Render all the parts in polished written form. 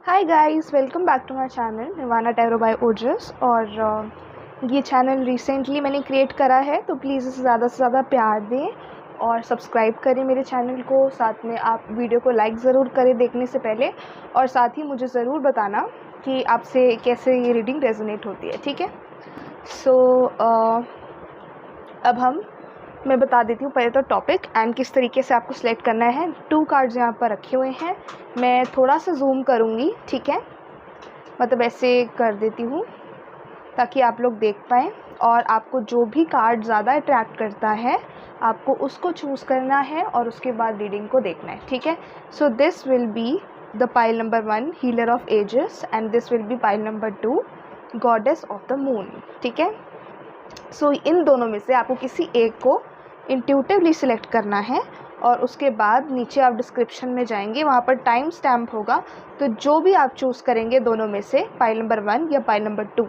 Hi guys, welcome back to my channel Nirvana tarot by Ojas. और ये channel recently मैंने create करा है, तो प्लीज़ इसे ज़्यादा से ज़्यादा प्यार दें और सब्सक्राइब करें मेरे चैनल को। साथ में आप वीडियो को लाइक ज़रूर करें देखने से पहले, और साथ ही मुझे ज़रूर बताना कि आपसे कैसे ये रीडिंग रेजोनेट होती है। ठीक है, अब मैं बता देती हूँ पहले तो टॉपिक एंड किस तरीके से आपको सिलेक्ट करना है। 2 कार्ड्स यहाँ पर रखे हुए हैं, मैं थोड़ा सा जूम करूँगी, ठीक है, मतलब ऐसे कर देती हूँ ताकि आप लोग देख पाएँ। और आपको जो भी कार्ड ज़्यादा अट्रैक्ट करता है आपको उसको चूज़ करना है और उसके बाद रीडिंग को देखना है। ठीक है, so this will be the pile number 1 healer of ages and this will be pile number 2 goddess of the moon. ठीक है, सो इन दोनों में से आपको किसी एक को इंट्यूटिवली सिलेक्ट करना है और उसके बाद नीचे आप डिस्क्रिप्शन में जाएंगे, वहाँ पर टाइम स्टैम्प होगा, तो जो भी आप चूज़ करेंगे दोनों में से पाइल नंबर 1 या पाइल नंबर 2,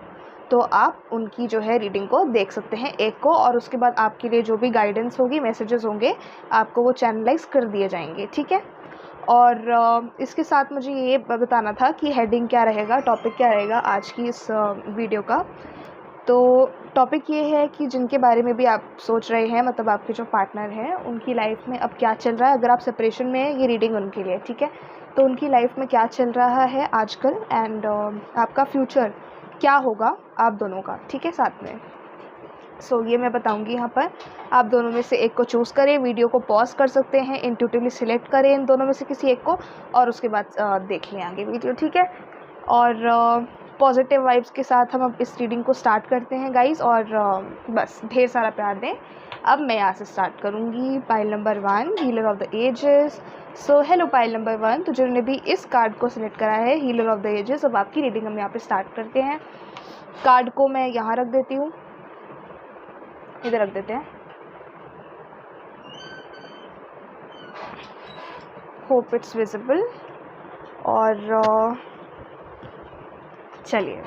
तो आप उनकी जो है रीडिंग को देख सकते हैं एक को, और उसके बाद आपके लिए जो भी गाइडेंस होगी, मैसेजेस होंगे, आपको वो चैनलाइज कर दिए जाएंगे। ठीक है, और इसके साथ मुझे ये बताना था कि हेडिंग क्या रहेगा, टॉपिक क्या रहेगा आज की इस वीडियो का। तो टॉपिक ये है कि जिनके बारे में भी आप सोच रहे हैं, मतलब आपके जो पार्टनर हैं उनकी लाइफ में अब क्या चल रहा है। अगर आप सेपरेशन में हैं, ये रीडिंग उनके लिए। ठीक है, तो उनकी लाइफ में क्या चल रहा है आजकल एंड आपका फ्यूचर क्या होगा आप दोनों का। ठीक है, साथ में ये मैं बताऊंगी यहाँ पर। आप दोनों में से एक को चूज़ करें, वीडियो को पॉज कर सकते हैं, इंट्यूटिवली सिलेक्ट करें इन दोनों में से किसी एक को, और उसके बाद देख लें आगे वीडियो। ठीक है, और पॉजिटिव वाइब्स के साथ हम अब इस रीडिंग को स्टार्ट करते हैं गाइस, और बस ढेर सारा प्यार दें। अब मैं यहाँ से स्टार्ट करूँगी। Pile number 1 healer of the ages. So hello pile number 1, तो जिन्होंने भी इस कार्ड को सिलेक्ट करा है हीलर ऑफ द एजेस, अब आपकी रीडिंग हम यहाँ पे स्टार्ट करते हैं। कार्ड को मैं यहाँ रख देती हूँ, इधर रख देते हैं। Hope it's visible. और चलिए,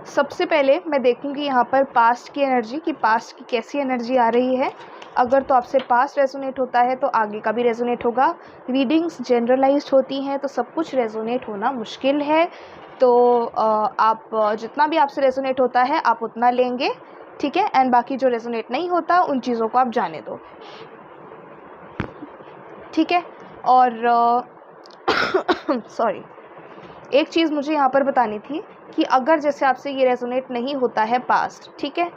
सबसे पहले मैं देखूंगी यहाँ पर पास्ट की एनर्जी, कि पास्ट की कैसी एनर्जी आ रही है। अगर तो आपसे पास्ट रेजोनेट होता है तो आगे का भी रेजोनेट होगा। रीडिंग्स जनरलाइज्ड होती हैं तो सब कुछ रेजोनेट होना मुश्किल है, तो आप जितना भी आपसे रेजोनेट होता है आप उतना लेंगे। ठीक है, एंड बाकी जो रेजोनेट नहीं होता उन चीज़ों को आप जाने दो। ठीक है, और सॉरी, एक चीज़ मुझे यहाँ पर बतानी थी कि अगर जैसे आपसे ये रेजोनेट नहीं होता है पास्ट, ठीक है,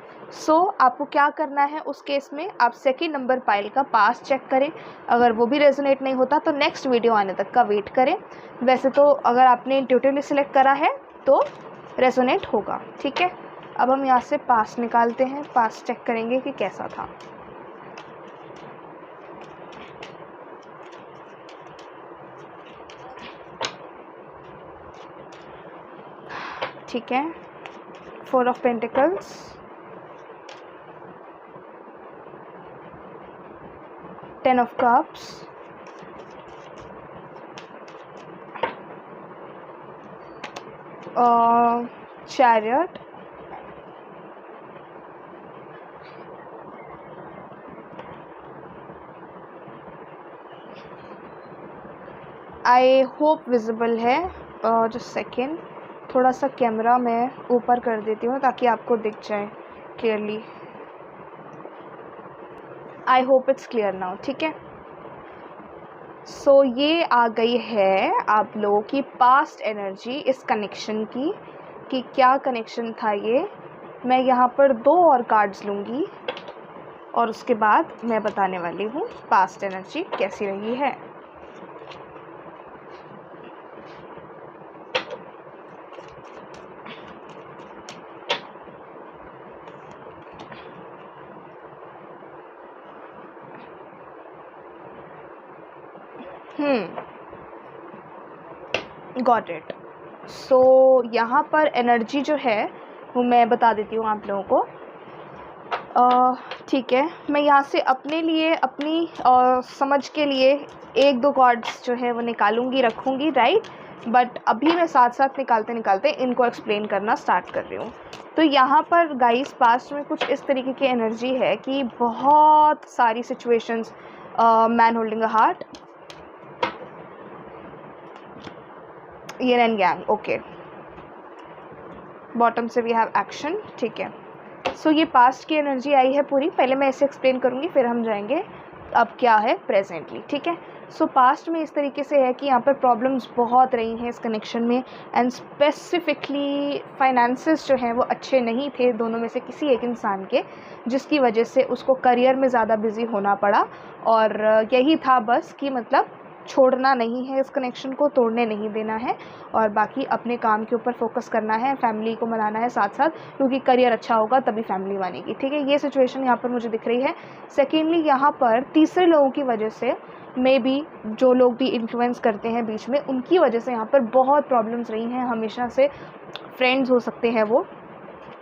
आपको क्या करना है उस केस में, आप सेकंड नंबर पाइल का पास्ट चेक करें। अगर वो भी रेजोनेट नहीं होता तो नेक्स्ट वीडियो आने तक का वेट करें। वैसे तो अगर आपने इंट्यूटिवली सिलेक्ट करा है तो रेजोनेट होगा। ठीक है, अब हम यहाँ से पास्ट निकालते हैं, पास्ट चेक करेंगे कि कैसा था। ठीक है, 4 of pentacles, 10 of cups, chariot, I hope visible है। जस्ट सेकेंड, थोड़ा सा कैमरा मैं ऊपर कर देती हूँ ताकि आपको दिख जाए clearly. I hope it's clear now. ठीक है, ये आ गई है आप लोगों की पास्ट एनर्जी इस कनेक्शन की, कि क्या कनेक्शन था ये। मैं यहाँ पर 2 और कार्ड्स लूँगी और उसके बाद मैं बताने वाली हूँ पास्ट एनर्जी कैसी रही है। Got it. यहाँ पर एनर्जी जो है वो मैं बता देती हूँ आप लोगों को। ठीक है, मैं यहाँ से अपने लिए, अपनी समझ के लिए 1-2 कार्ड्स जो है वो निकालूंगी, रखूँगी, राइट। बट अभी मैं साथ साथ निकालते निकालते इनको एक्सप्लेन करना स्टार्ट कर रही हूँ। तो यहाँ पर गाइस पास्ट में कुछ इस तरीके की एनर्जी है कि बहुत सारी situations, man holding a heart, yin and yang, okay. Bottom से वी हैव एक्शन, ठीक है। सो ये पास्ट की एनर्जी आई है पूरी, पहले मैं ऐसे एक्सप्लेन करूँगी फिर हम जाएंगे अब क्या है प्रेजेंटली, ठीक है। सो पास्ट में इस तरीके से है कि यहाँ पर प्रॉब्लम्स बहुत रही हैं इस कनेक्शन में, एंड स्पेसिफिकली फाइनेंसेस जो हैं वो अच्छे नहीं थे दोनों में से किसी एक इंसान के, जिसकी वजह से उसको करियर में ज़्यादा बिजी होना पड़ा। और यही था बस कि मतलब छोड़ना नहीं है, इस कनेक्शन को तोड़ने नहीं देना है, और बाकी अपने काम के ऊपर फोकस करना है, फैमिली को मनाना है साथ साथ, क्योंकि करियर अच्छा होगा तभी फैमिली मानेगी, ठीक है। ये सिचुएशन यहाँ पर मुझे दिख रही है। सेकेंडली यहाँ पर तीसरे लोगों की वजह से, मे बी जो लोग भी इन्फ्लुएंस करते हैं बीच में, उनकी वजह से यहाँ पर बहुत प्रॉब्लम्स रही हैं हमेशा से। फ्रेंड्स हो सकते हैं वो,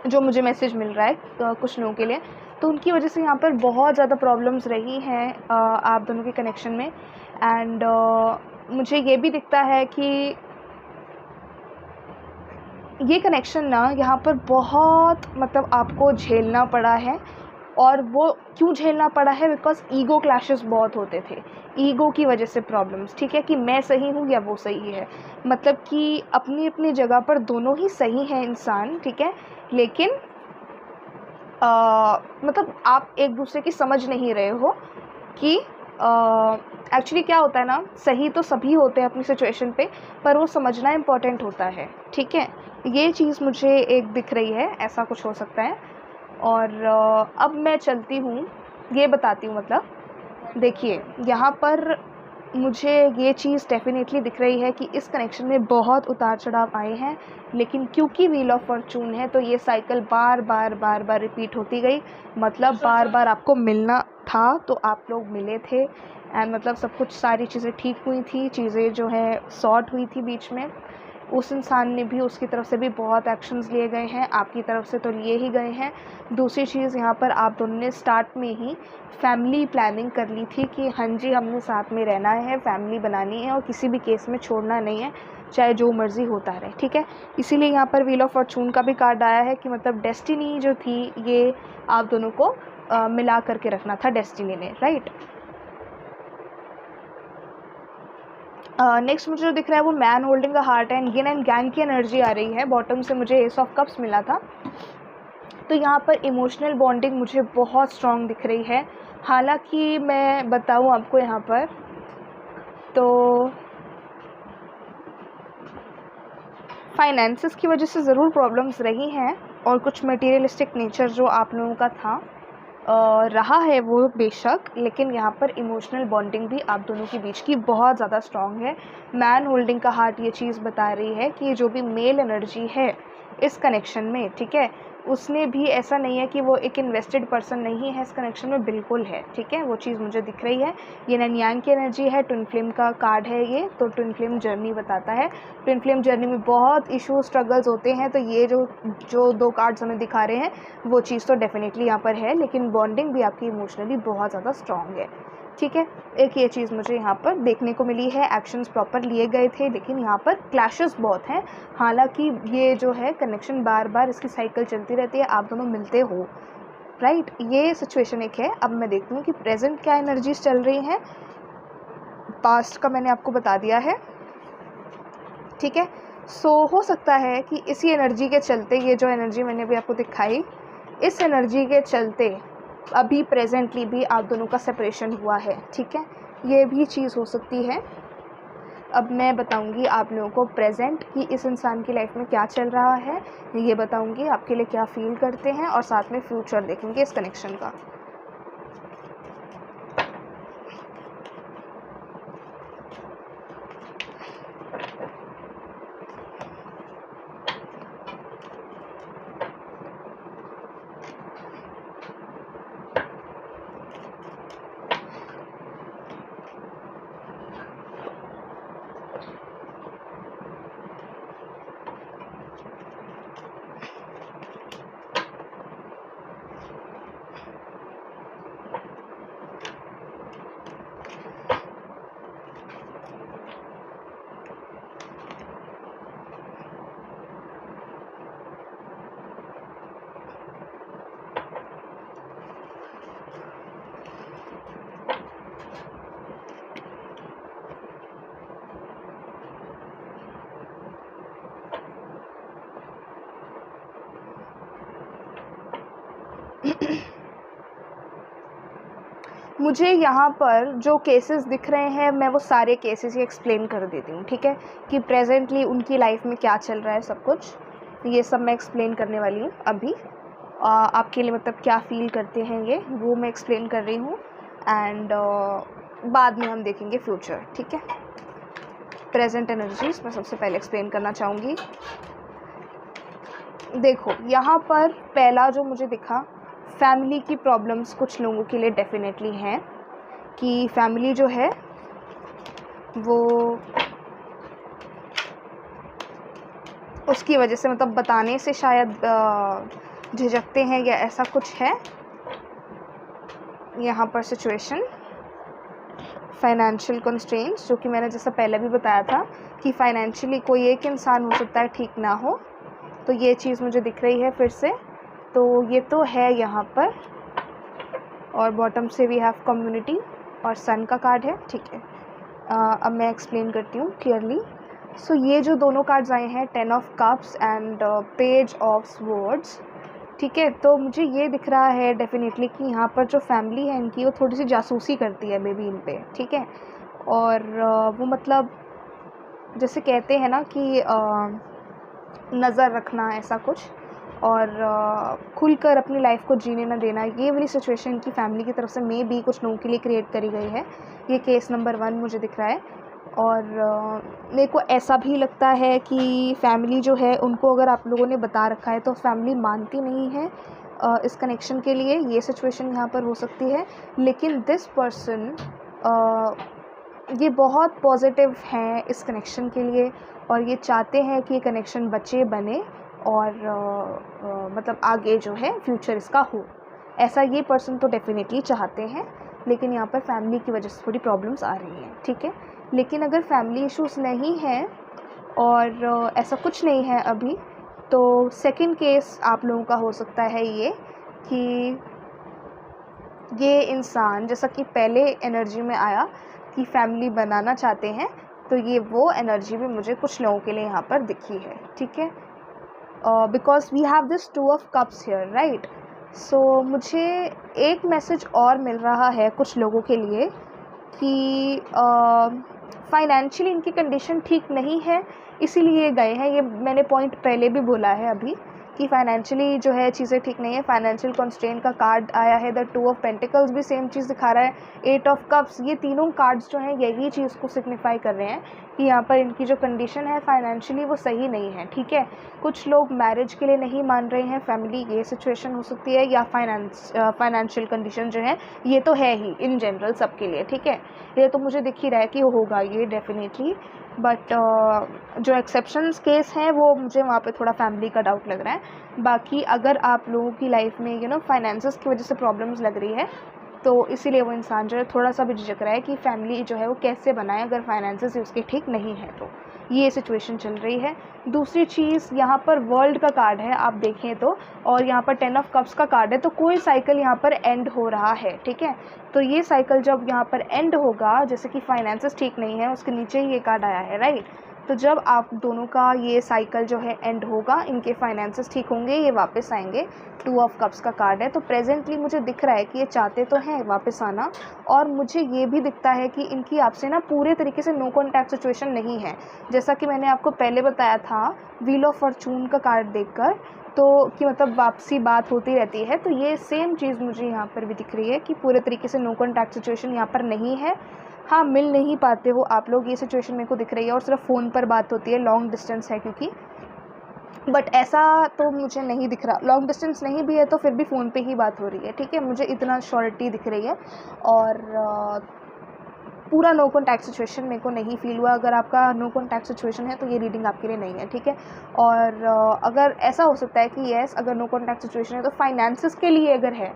जो मुझे मैसेज मिल रहा है कुछ लोगों के लिए, तो उनकी वजह से यहाँ पर बहुत ज़्यादा प्रॉब्लम्स रही हैं आप दोनों के कनेक्शन में। एंड मुझे ये भी दिखता है कि ये कनेक्शन ना यहाँ पर बहुत मतलब आपको झेलना पड़ा है। और वो क्यों झेलना पड़ा है? बिकॉज ईगो क्लैशेस बहुत होते थे, ईगो की वजह से प्रॉब्लम्स, ठीक है, कि मैं सही हूँ या वो सही है। मतलब कि अपनी अपनी जगह पर दोनों ही सही हैं इंसान, ठीक है, लेकिन मतलब आप एक दूसरे की समझ नहीं रहे हो कि एक्चुअली क्या होता है ना, सही तो सभी होते हैं अपनी सिचुएशन पे, पर वो समझना इम्पॉर्टेंट होता है, ठीक है। ये चीज़ मुझे एक दिख रही है, ऐसा कुछ हो सकता है। और अब मैं चलती हूँ, ये बताती हूँ, मतलब देखिए यहाँ पर मुझे ये चीज़ डेफिनेटली दिख रही है कि इस कनेक्शन में बहुत उतार चढ़ाव आए हैं, लेकिन क्योंकि व्हील ऑफ फॉर्चून है तो ये साइकिल बार बार रिपीट होती गई। मतलब बार बार आपको मिलना था तो आप लोग मिले थे, एंड मतलब सब कुछ, सारी चीज़ें ठीक हुई थी, चीज़ें जो है सॉर्ट हुई थी बीच में। उस इंसान ने भी, उसकी तरफ से भी बहुत एक्शंस लिए गए हैं, आपकी तरफ से तो लिए ही गए हैं। दूसरी चीज़ यहाँ पर आप दोनों ने स्टार्ट में ही फैमिली प्लानिंग कर ली थी कि हाँ जी हमने साथ में रहना है, फैमिली बनानी है और किसी भी केस में छोड़ना नहीं है, चाहे जो मर्ज़ी होता रहे, ठीक है। इसीलिए यहाँ पर व्हील ऑफ फॉर्चून का भी कार्ड आया है कि मतलब डेस्टिनी जो थी ये आप दोनों को मिला करके रखना था डेस्टिनी ने, राइट। नेक्स्ट मुझे जो दिख रहा है वो man holding a heart and yin and yang की एनर्जी आ रही है। बॉटम से मुझे एस ऑफ कप्स मिला था, तो यहाँ पर इमोशनल बॉन्डिंग मुझे बहुत स्ट्रॉन्ग दिख रही है। हालांकि मैं बताऊँ आपको यहाँ पर, तो फाइनेंसेस की वजह से ज़रूर प्रॉब्लम्स रही हैं, और कुछ मटेरियलिस्टिक नेचर जो आप लोगों का था रहा है वो बेशक, लेकिन यहाँ पर इमोशनल बॉन्डिंग भी आप दोनों के बीच की बहुत ज़्यादा स्ट्रॉन्ग है। मैन होल्डिंग का हार्ट ये चीज़ बता रही है कि जो भी मेल एनर्जी है इस कनेक्शन में, ठीक है, उसने भी, ऐसा नहीं है कि वो एक इन्वेस्टेड पर्सन नहीं है इस कनेक्शन में, बिल्कुल है, ठीक है, वो चीज़ मुझे दिख रही है। ये यिन यांग की एनर्जी है, ट्विन फ्लेम का कार्ड है ये, तो ट्विन फ्लेम जर्नी बताता है। ट्विन फ्लेम जर्नी में बहुत इशू स्ट्रगल्स होते हैं, तो ये जो दो कार्ड्स हमें दिखा रहे हैं वो चीज़ तो डेफिनेटली यहाँ पर है, लेकिन बॉन्डिंग भी आपकी इमोशनली बहुत ज़्यादा स्ट्रॉन्ग है, ठीक है। एक ये चीज़ मुझे यहाँ पर देखने को मिली है, एक्शंस प्रॉपर लिए गए थे, लेकिन यहाँ पर क्लैशेस बहुत हैं। हालांकि ये जो है कनेक्शन बार बार इसकी साइकिल चलती रहती है, आप दोनों मिलते हो, राइट। ये सिचुएशन एक है। अब मैं देखती हूँ कि प्रेजेंट क्या एनर्जीज चल रही हैं। पास्ट का मैंने आपको बता दिया है, ठीक है। सो हो सकता है कि इसी एनर्जी के चलते, ये जो एनर्जी मैंने अभी आपको दिखाई, इस एनर्जी के चलते अभी प्रेजेंटली भी आप दोनों का सेपरेशन हुआ है, ठीक है, ये भी चीज़ हो सकती है। अब मैं बताऊंगी आप लोगों को प्रेजेंट कि इस इंसान की लाइफ में क्या चल रहा है, ये बताऊंगी आपके लिए क्या फील करते हैं, और साथ में फ्यूचर देखेंगे इस कनेक्शन का। मुझे यहाँ पर जो केसेस दिख रहे हैं मैं वो सारे केसेस ही एक्सप्लेन कर देती हूँ, ठीक है, कि प्रेजेंटली उनकी लाइफ में क्या चल रहा है, सब कुछ ये सब मैं एक्सप्लेन करने वाली हूँ अभी। आपके लिए मतलब क्या फ़ील करते हैं ये, वो मैं एक्सप्लेन कर रही हूँ। एंड बाद में हम देखेंगे फ्यूचर, ठीक है। प्रेजेंट एनर्जीज मैं सबसे पहले एक्सप्लेन करना चाहूँगी। देखो यहाँ पर पहला जो मुझे दिखा, फैमिली की प्रॉब्लम्स कुछ लोगों के लिए डेफिनेटली हैं, कि फैमिली जो है वो उसकी वजह से मतलब बताने से शायद झिझकते हैं या ऐसा कुछ है यहाँ पर सिचुएशन। फाइनेंशियल कंस्ट्रेंट्स, जो कि मैंने जैसा पहले भी बताया था कि फाइनेंशियली कोई एक इंसान हो सकता है ठीक ना हो, तो ये चीज़ मुझे दिख रही है फिर से। तो ये तो है यहाँ पर। और बॉटम से वी हैव कम्युनिटी और सन का कार्ड है, ठीक है। अब मैं एक्सप्लेन करती हूँ क्लियरली। सो ये जो दोनों कार्ड्स आए हैं, 10 of cups and page of swords, ठीक है। तो मुझे ये दिख रहा है डेफिनेटली कि यहाँ पर जो फैमिली है इनकी, वो थोड़ी सी जासूसी करती है मे बी इन पे, ठीक है। और वो मतलब जैसे कहते हैं ना कि नज़र रखना, ऐसा कुछ, और खुलकर अपनी लाइफ को जीने ना देना, ये वाली सिचुएशन की फैमिली की तरफ से मे बी कुछ लोगों के लिए क्रिएट करी गई है। ये केस नंबर 1 मुझे दिख रहा है। और मेरे को ऐसा भी लगता है कि फैमिली जो है उनको अगर आप लोगों ने बता रखा है तो फैमिली मानती नहीं है इस कनेक्शन के लिए, ये सिचुएशन यहाँ पर हो सकती है। लेकिन दिस पर्सन ये बहुत पॉजिटिव हैं इस कनेक्शन के लिए, और ये चाहते हैं कि ये कनेक्शन बचे बने और मतलब आगे जो है फ्यूचर इसका हो, ऐसा ये पर्सन तो डेफिनेटली चाहते हैं। लेकिन यहाँ पर फैमिली की वजह से थोड़ी प्रॉब्लम्स आ रही हैं, ठीक है। लेकिन अगर फैमिली इश्यूज़ नहीं हैं और ऐसा कुछ नहीं है अभी, तो सेकंड केस आप लोगों का हो सकता है ये कि ये इंसान, जैसा कि पहले एनर्जी में आया कि फैमिली बनाना चाहते हैं, तो ये वो एनर्जी भी मुझे कुछ लोगों के लिए यहाँ पर दिखी है, ठीक है। Because we have this 2 of cups here, right. So मुझे एक मैसेज और मिल रहा है कुछ लोगों के लिए कि फाइनेंशियली इनकी कंडीशन ठीक नहीं है, इसीलिए गए हैं। ये मैंने पॉइंट पहले भी बोला है अभी कि फाइनेंशियली जो है चीज़ें ठीक नहीं है। फाइनेंशियल कंस्ट्रेंट का कार्ड आया है, द 2 ऑफ पेंटिकल्स भी सेम चीज़ दिखा रहा है, 8 ऑफ कप्स, ये तीनों कार्ड्स जो हैं यही चीज़ को सिग्निफाई कर रहे हैं कि यहाँ पर इनकी जो कंडीशन है फाइनेंशियली वो सही नहीं है, ठीक है। कुछ लोग मैरिज के लिए नहीं मान रहे हैं फैमिली, ये सिचुएशन हो सकती है, या फाइनेंशियल कंडीशन जो है ये तो है ही इन जनरल सबके लिए, ठीक है। ये तो मुझे दिख ही रहा है कि होगा ये डेफिनेटली। बट जो एक्सेप्शंस केस हैं वो मुझे वहाँ पे थोड़ा फैमिली का डाउट लग रहा है। बाकी अगर आप लोगों की लाइफ में फाइनेंसेस की वजह से प्रॉब्लम्स लग रही है, तो इसीलिए वो इंसान जो है थोड़ा सा भी झिझक रहा है कि फैमिली जो है वो कैसे बनाए अगर फाइनेंसेस उसके ठीक नहीं है, तो ये सिचुएशन चल रही है। दूसरी चीज़, यहाँ पर वर्ल्ड का कार्ड है आप देखें तो, और यहाँ पर 10 ऑफ कप्स का कार्ड है, तो कोई साइकिल यहाँ पर एंड हो रहा है, ठीक है। तो ये साइकिल जब यहाँ पर एंड होगा, जैसे कि फाइनेंसेस ठीक नहीं है, उसके नीचे ही ये कार्ड आया है, राइट। तो जब आप दोनों का ये साइकिल जो है एंड होगा, इनके फाइनेंसेस ठीक होंगे, ये वापस आएंगे। 2 ऑफ कप्स का कार्ड है, तो प्रेजेंटली मुझे दिख रहा है कि ये चाहते तो हैं वापस आना, और मुझे ये भी दिखता है कि इनकी आपसे ना पूरे तरीके से नो कॉन्टैक्ट सिचुएशन नहीं है। जैसा कि मैंने आपको पहले बताया था व्हील ऑफ फॉर्चून का कार्ड देखकर, तो कि मतलब वापसी बात होती रहती है, तो ये सेम चीज़ मुझे यहाँ पर भी दिख रही है कि पूरे तरीके से नो कॉन्टैक्ट सिचुएशन यहाँ पर नहीं है। हाँ, मिल नहीं पाते हो आप लोग, ये सिचुएशन मेरे को दिख रही है, और सिर्फ फ़ोन पर बात होती है, लॉन्ग डिस्टेंस है क्योंकि। बट ऐसा तो मुझे नहीं दिख रहा, लॉन्ग डिस्टेंस नहीं भी है तो फिर भी फ़ोन पे ही बात हो रही है, ठीक है। मुझे इतना श्योरिटी दिख रही है, और पूरा नो कॉन्टैक्ट सिचुएशन मेरे को नहीं फील हुआ। अगर आपका नो कॉन्टैक्ट सिचुएशन है तो ये रीडिंग आपके लिए नहीं है, ठीक है। और अगर ऐसा हो सकता है कि येस, अगर नो कॉन्टैक्ट सिचुएशन है तो फाइनेंसेस के लिए अगर है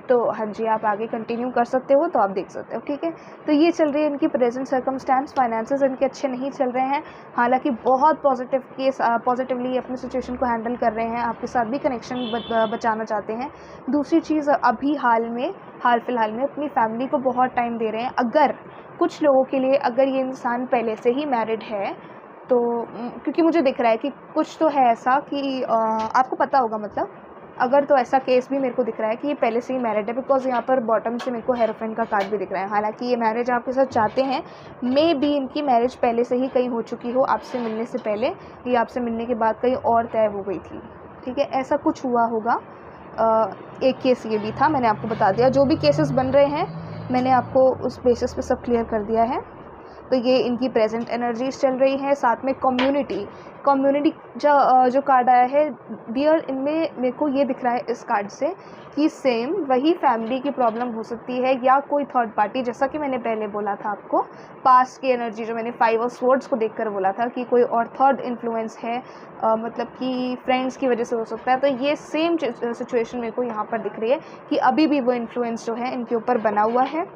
तो हाँ जी, आप आगे कंटिन्यू कर सकते हो, तो आप देख सकते हो, ठीक है। तो ये चल रही है इनकी प्रेजेंट सर्कमस्टेंस, फाइनेंसेस इनके अच्छे नहीं चल रहे हैं, हालांकि बहुत पॉजिटिवली अपनी सिचुएशन को हैंडल कर रहे हैं, आपके साथ भी कनेक्शन बचाना चाहते हैं। दूसरी चीज़, अभी हाल फिलहाल में अपनी फैमिली को बहुत टाइम दे रहे हैं। अगर कुछ लोगों के लिए अगर ये इंसान पहले से ही मैरिड है, तो क्योंकि मुझे दिख रहा है कि कुछ तो है ऐसा कि आपको पता होगा, मतलब अगर तो ऐसा केस भी मेरे को दिख रहा है कि ये पहले से ही मैरिड है, बिकॉज यहाँ पर बॉटम से मेरे को हेरोफेंट का कार्ड भी दिख रहा है। हालांकि ये मैरिज आपके साथ चाहते हैं, मे बी इनकी मैरिज पहले से ही कहीं हो चुकी हो आपसे मिलने से पहले, या आपसे मिलने के बाद कहीं और तय हो गई थी, ठीक है, ऐसा कुछ हुआ होगा। एक केस ये भी था, मैंने आपको बता दिया। जो भी केसेस बन रहे हैं मैंने आपको उस बेसिस पे सब क्लियर कर दिया है। तो ये इनकी प्रेजेंट एनर्जीज चल रही हैं। साथ में कम्युनिटी जो कार्ड आया है डियर, इनमें मेरे को ये दिख रहा है इस कार्ड से कि सेम वही फैमिली की प्रॉब्लम हो सकती है, या कोई थर्ड पार्टी, जैसा कि मैंने पहले बोला था आपको, पास्ट की एनर्जी जो मैंने 5 ऑफ स्वॉर्ड्स को देखकर बोला था कि कोई और थर्ड इन्फ्लुएंस है, मतलब कि फ्रेंड्स की वजह से हो सकता है। तो ये सेम सिचुएशन मेरे को यहाँ पर दिख रही है कि अभी भी वो इन्फ्लुएंस जो है इनके ऊपर बना हुआ है।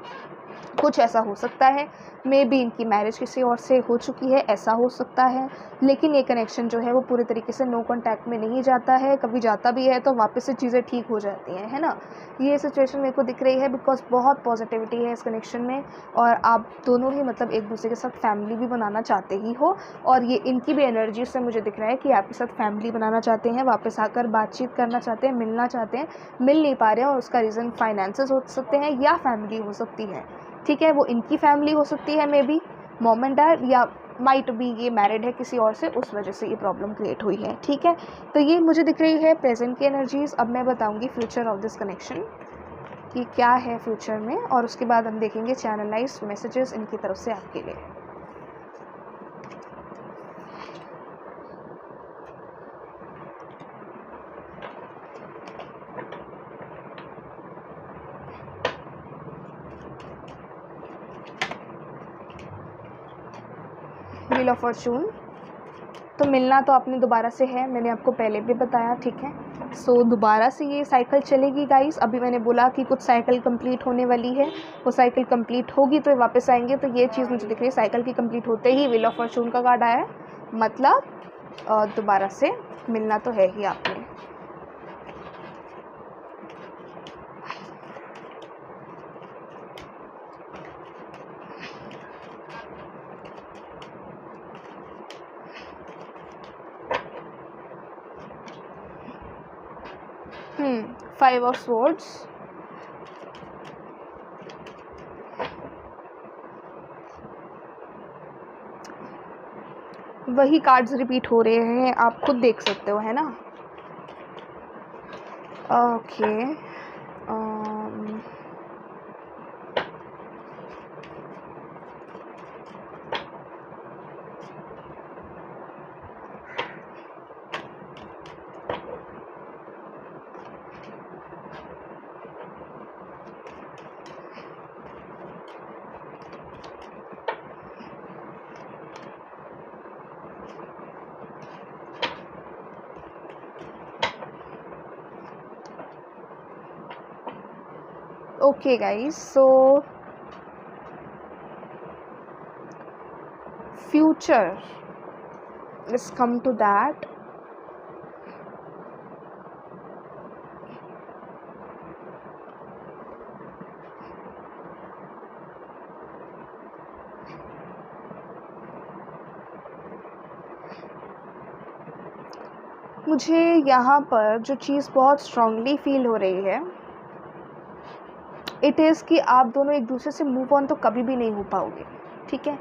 कुछ ऐसा हो सकता है, मे बी इनकी मैरिज किसी और से हो चुकी है, ऐसा हो सकता है। लेकिन ये कनेक्शन जो है वो पूरे तरीके से नो कॉन्टैक्ट में नहीं जाता है, कभी जाता भी है तो वापस से चीज़ें ठीक हो जाती हैं, है ना। ये सिचुएशन मेरे को दिख रही है बिकॉज बहुत पॉजिटिविटी है इस कनेक्शन में, और आप दोनों ही मतलब एक दूसरे के साथ फैमिली भी बनाना चाहते ही हो। और ये इनकी भी एनर्जी से मुझे दिख रहा है कि आपके साथ फैमिली बनाना चाहते हैं, वापस आकर बातचीत करना चाहते हैं, मिलना चाहते हैं, मिल नहीं पा रहे हैं, और उसका रीज़न फाइनेंसेस हो सकते हैं या फैमिली हो सकती है, ठीक है। वो इनकी फैमिली हो सकती है, may be mom and dad, या माइट बी ये मैरिड है किसी और से, उस वजह से ये प्रॉब्लम क्रिएट हुई है, ठीक है। तो ये मुझे दिख रही है प्रेजेंट की एनर्जीज। अब मैं बताऊंगी फ्यूचर ऑफ दिस कनेक्शन कि क्या है फ्यूचर में, और उसके बाद हम देखेंगे चैनलाइज्ड मैसेजेस इनकी तरफ से आपके लिए। व्हील ऑफ फॉर्चून, तो मिलना तो आपने दोबारा से है, मैंने आपको पहले भी बताया, ठीक है। सो दोबारा से ये साइकिल चलेगी गाइस। अभी मैंने बोला कि कुछ साइकिल कंप्लीट होने वाली है, वो साइकिल कंप्लीट होगी तो वापस आएंगे। तो ये चीज़ मुझे दिख रही है, साइकिल की कंप्लीट होते ही व्हील ऑफ फॉर्चून का कार्ड आया है, मतलब दोबारा से मिलना तो है ही आपने। फाइव ऑफ स्वॉर्ड्स, वही कार्ड्स रिपीट हो रहे हैं, आप खुद देख सकते हो, है ना। Okay, okay guys, so future, let's come to that. मुझे यहाँ पर जो चीज़ बहुत स्ट्रांगली फील हो रही है, इट इज़ कि आप दोनों एक दूसरे से मूव ऑन तो कभी भी नहीं हो पाओगे, ठीक है।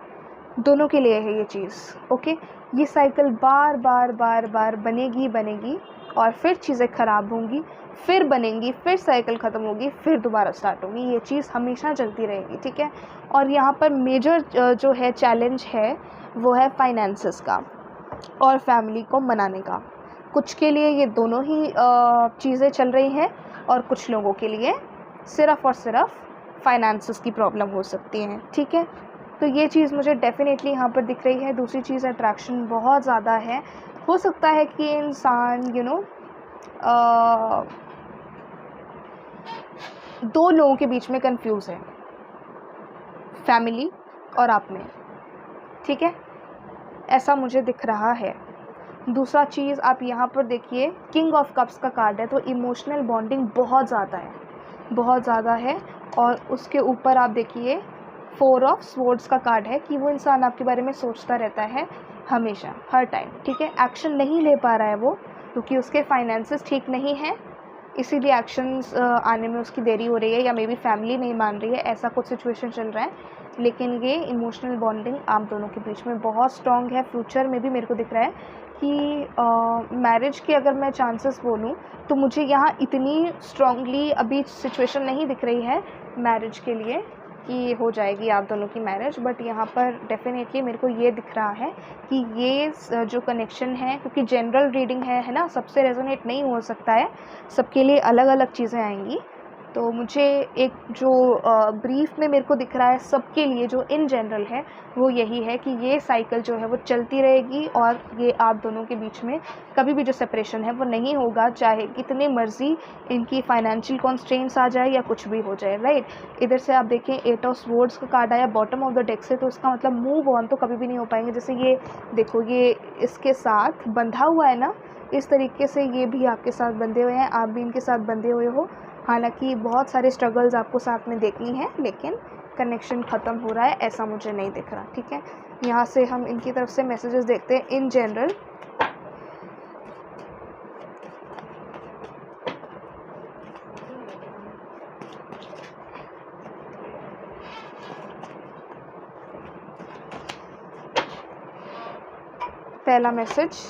दोनों के लिए है ये चीज़, ओके। ये साइकिल बार बार बार बार बनेगी और फिर चीज़ें ख़राब होंगी, फिर बनेंगी, फिर साइकिल ख़त्म होगी, फिर दोबारा स्टार्ट होगी। ये चीज़ हमेशा चलती रहेगी, ठीक है। और यहाँ पर मेजर जो है चैलेंज है वो है फाइनेंसेस का और फैमिली को मनाने का। कुछ के लिए ये दोनों ही चीज़ें चल रही हैं, और कुछ लोगों के लिए सिर्फ़ और सिर्फ फाइनेंसेस की प्रॉब्लम हो सकती है, ठीक है। तो ये चीज़ मुझे डेफिनेटली यहाँ पर दिख रही है। दूसरी चीज़, अट्रैक्शन बहुत ज़्यादा है। हो सकता है कि इंसान दो लोगों के बीच में कंफ्यूज है, फैमिली और आप में, ठीक है, ऐसा मुझे दिख रहा है। दूसरा चीज़, आप यहाँ पर देखिए किंग ऑफ कप्स का कार्ड है, तो इमोशनल बॉन्डिंग बहुत ज़्यादा है। और उसके ऊपर आप देखिए 4 ऑफ स्वॉर्ड्स का कार्ड है कि वो इंसान आपके बारे में सोचता रहता है हमेशा, हर टाइम, ठीक है। एक्शन नहीं ले पा रहा है वो, क्योंकि उसके फाइनेंसेस ठीक नहीं हैं, इसीलिए एक्शंस आने में उसकी देरी हो रही है, या मे बी फैमिली नहीं मान रही है, ऐसा कुछ सिचुएशन चल रहा है। लेकिन ये इमोशनल बॉन्डिंग आप दोनों के बीच में बहुत स्ट्रॉन्ग है। फ्यूचर में भी मेरे को दिख रहा है कि मैरिज के अगर मैं चांसेस बोलूँ तो मुझे यहाँ इतनी स्ट्रॉन्गली अभी सिचुएशन नहीं दिख रही है मैरिज के लिए कि हो जाएगी आप दोनों की मैरिज, बट यहाँ पर डेफिनेटली मेरे को ये दिख रहा है कि ये जो कनेक्शन है, क्योंकि जनरल रीडिंग है ना, सबसे रेजोनेट नहीं हो सकता है, सबके लिए अलग अलग चीज़ें आएंगी। तो मुझे एक जो ब्रीफ में मेरे को दिख रहा है सबके लिए जो इन जनरल है वो यही है कि ये साइकिल जो है वो चलती रहेगी, और ये आप दोनों के बीच में कभी भी जो सेपरेशन है वो नहीं होगा, चाहे कितने मर्जी इनकी फाइनेंशियल कॉन्स्ट्रेंट्स आ जाए या कुछ भी हो जाए, राइट। इधर से आप देखें 8 ऑफ स्वॉर्ड्स का कार्ड आया बॉटम ऑफ द डेक से, तो इसका मतलब मूव ऑन तो कभी भी नहीं हो पाएंगे। जैसे ये देखो, ये इसके साथ बंधा हुआ है ना, इस तरीके से ये भी आपके साथ बंधे हुए हैं, आप भी इनके साथ बंधे हुए हो। हालांकि बहुत सारे स्ट्रगल्स आपको साथ में देखनी है, लेकिन कनेक्शन ख़त्म हो रहा है ऐसा मुझे नहीं दिख रहा, ठीक है। यहाँ से हम इनकी तरफ से मैसेजेस देखते हैं इन जनरल। पहला message,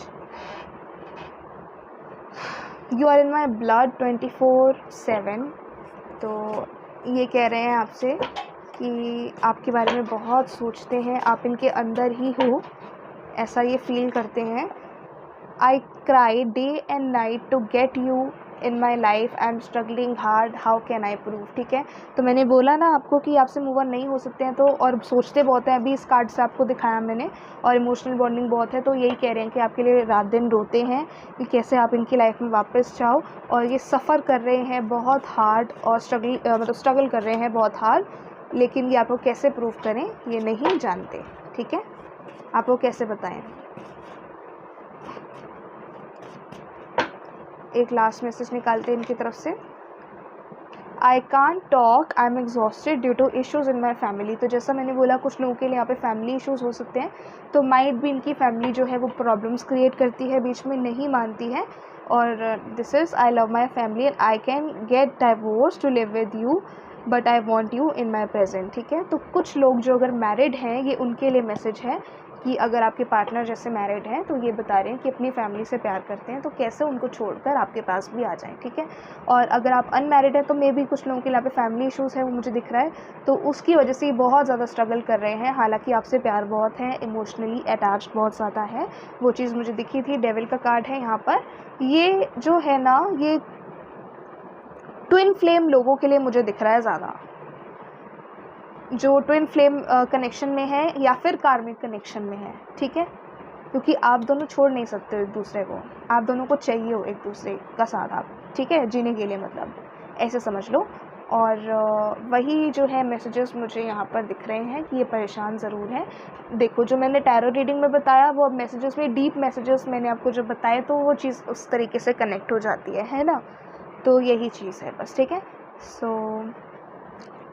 you are in my blood 24/7। तो ये कह रहे हैं आपसे कि आपके बारे में बहुत सोचते हैं, आप इनके अंदर ही हो, ऐसा ये फील करते हैं। I cry day and night to get you in my life, I am struggling hard, how can I prove, ठीक है। तो मैंने बोला ना आपको कि आपसे मूव ऑन नहीं हो सकते हैं, तो और सोचते बहुत हैं, अभी इस कार्ड से आपको दिखाया मैंने, और इमोशनल बॉन्डिंग बहुत है। तो यही कह रहे हैं कि आपके लिए रात दिन रोते हैं कि कैसे आप इनकी लाइफ में वापस जाओ, और ये सफ़र कर रहे हैं बहुत हार्ड, और स्ट्रगल कर रहे हैं बहुत हार्ड, लेकिन ये आपको कैसे प्रूव करें ये नहीं जानते, ठीक है, आपको कैसे बताएं। एक लास्ट मैसेज निकालते हैं इनकी तरफ से, I can't talk, I am exhausted due to issues in my family. तो जैसा मैंने बोला, कुछ लोगों के लिए यहाँ पे फैमिली इश्यूज़ हो सकते हैं, तो माइट भी इनकी फैमिली जो है वो प्रॉब्लम्स क्रिएट करती है, बीच में नहीं मानती है। और this is, I love my family and I can get divorce to live with you, but I want you in my present, ठीक है। तो कुछ लोग जो अगर मैरिड हैं, ये उनके लिए मैसेज है कि अगर आपके पार्टनर जैसे मैरिड हैं तो ये बता रहे हैं कि अपनी फैमिली से प्यार करते हैं, तो कैसे उनको छोड़कर आपके पास भी आ जाएं, ठीक है। और अगर आप अनमैरिड हैं तो मे भी कुछ लोगों के यहाँ पे फैमिली इश्यूज़ है, वो मुझे दिख रहा है, तो उसकी वजह से ये बहुत ज़्यादा स्ट्रगल कर रहे हैं। हालांकि आपसे प्यार बहुत है, इमोशनली अटैच्ड बहुत ज़्यादा है, वो चीज़ मुझे दिखी थी। डेविल का कार्ड है यहाँ पर। ये जो है ना, ये ट्विन फ्लेम लोगों के लिए मुझे दिख रहा है ज़्यादा, जो ट्विन फ्लेम कनेक्शन में है या फिर कार्मिक कनेक्शन में है, ठीक है। क्योंकि आप दोनों छोड़ नहीं सकते हो एक दूसरे को, आप दोनों को चाहिए हो एक दूसरे का साथ आप, ठीक है, जीने के लिए, मतलब ऐसे समझ लो। और वही जो है मैसेजेस मुझे यहाँ पर दिख रहे हैं कि ये परेशान ज़रूर है। देखो, जो मैंने टैरो रीडिंग में बताया वो अब मैसेजेस में डीप मैसेजेस मैंने आपको जो बताए, तो वो चीज़ उस तरीके से कनेक्ट हो जाती है ना। तो यही चीज़ है बस, ठीक है। सो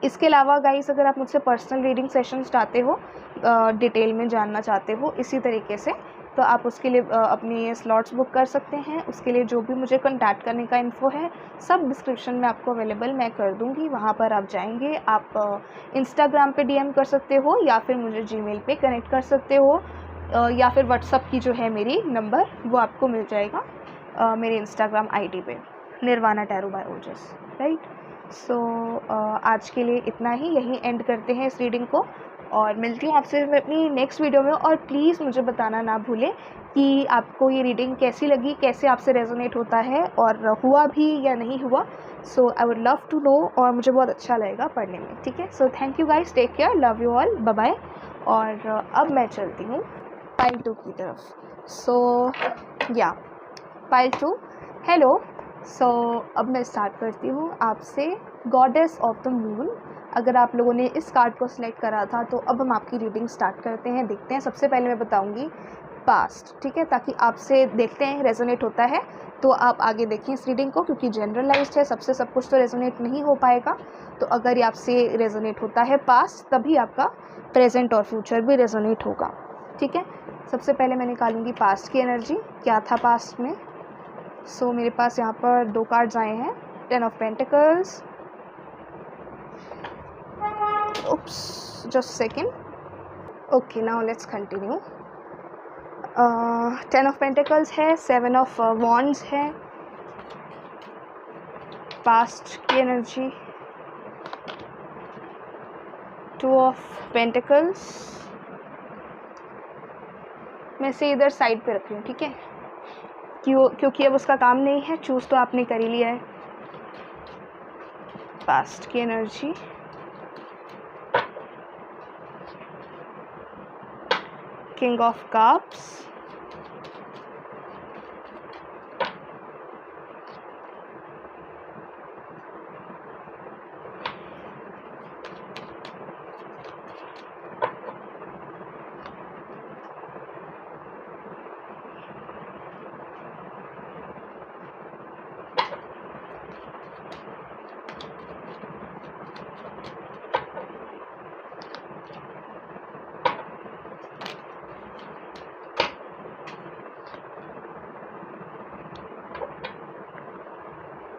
इसके अलावा गाइस, अगर आप मुझसे पर्सनल रीडिंग सेशंस चाहते हो, डिटेल में जानना चाहते हो इसी तरीके से, तो आप उसके लिए अपनी स्लॉट्स बुक कर सकते हैं। उसके लिए जो भी मुझे कॉन्टैक्ट करने का इन्फो है सब डिस्क्रिप्शन में आपको अवेलेबल मैं कर दूँगी, वहाँ पर आप जाएंगे। आप इंस्टाग्राम पे डीएम कर सकते हो, या फिर मुझे जीमेल पे कनेक्ट कर सकते हो, या फिर व्हाट्सअप की जो है मेरी नंबर वो आपको मिल जाएगा मेरे इंस्टाग्राम आईडी पे, nirvana tarot by Ojas, right. सो आज के लिए इतना ही, यहीं एंड करते हैं इस रीडिंग को, और मिलती हूँ आपसे मैं अपनी नेक्स्ट वीडियो में। और प्लीज़ मुझे बताना ना भूलें कि आपको ये रीडिंग कैसी लगी, कैसे आपसे रेजोनेट होता है, और हुआ भी या नहीं हुआ। So I would love to know, और मुझे बहुत अच्छा लगेगा पढ़ने में, ठीक है। So thank you guys, take care, love you all, bye bye. और अब मैं चलती हूँ पाइल 2 की तरफ। सो या पाइल 2, हेलो। सो अब मैं स्टार्ट करती हूँ आपसे गॉडेस ऑफ द मून। अगर आप लोगों ने इस कार्ड को सिलेक्ट करा था तो अब हम आपकी रीडिंग स्टार्ट करते हैं, देखते हैं। सबसे पहले मैं बताऊँगी पास्ट, ठीक है, ताकि आपसे देखते हैं रेजोनेट होता है तो आप आगे देखें इस रीडिंग को, क्योंकि जनरलाइज्ड है, सबसे सब कुछ तो रेजोनेट नहीं हो पाएगा। तो अगर ये आपसे रेजोनेट होता है पास्ट, तभी आपका प्रेजेंट और फ्यूचर भी रेजोनेट होगा, ठीक है। सबसे पहले मैं निकालूंगी पास्ट की एनर्जी, क्या था पास्ट में। सो मेरे पास यहाँ पर 2 कार्ड्स आए हैं, 10 of pentacles, oops, just a second. Okay, now let's continue. 10 of pentacles है, 7 ऑफ वॉन्ड्स है, पास्ट की एनर्जी, 2 ऑफ पेंटिकल्स। मैं इसे इधर साइड पे रख रही हूँ, ठीक है, क्योंकि अब उसका काम नहीं है, चूज़ तो आपने कर ही लिया है। पास्ट की energy, king of cups,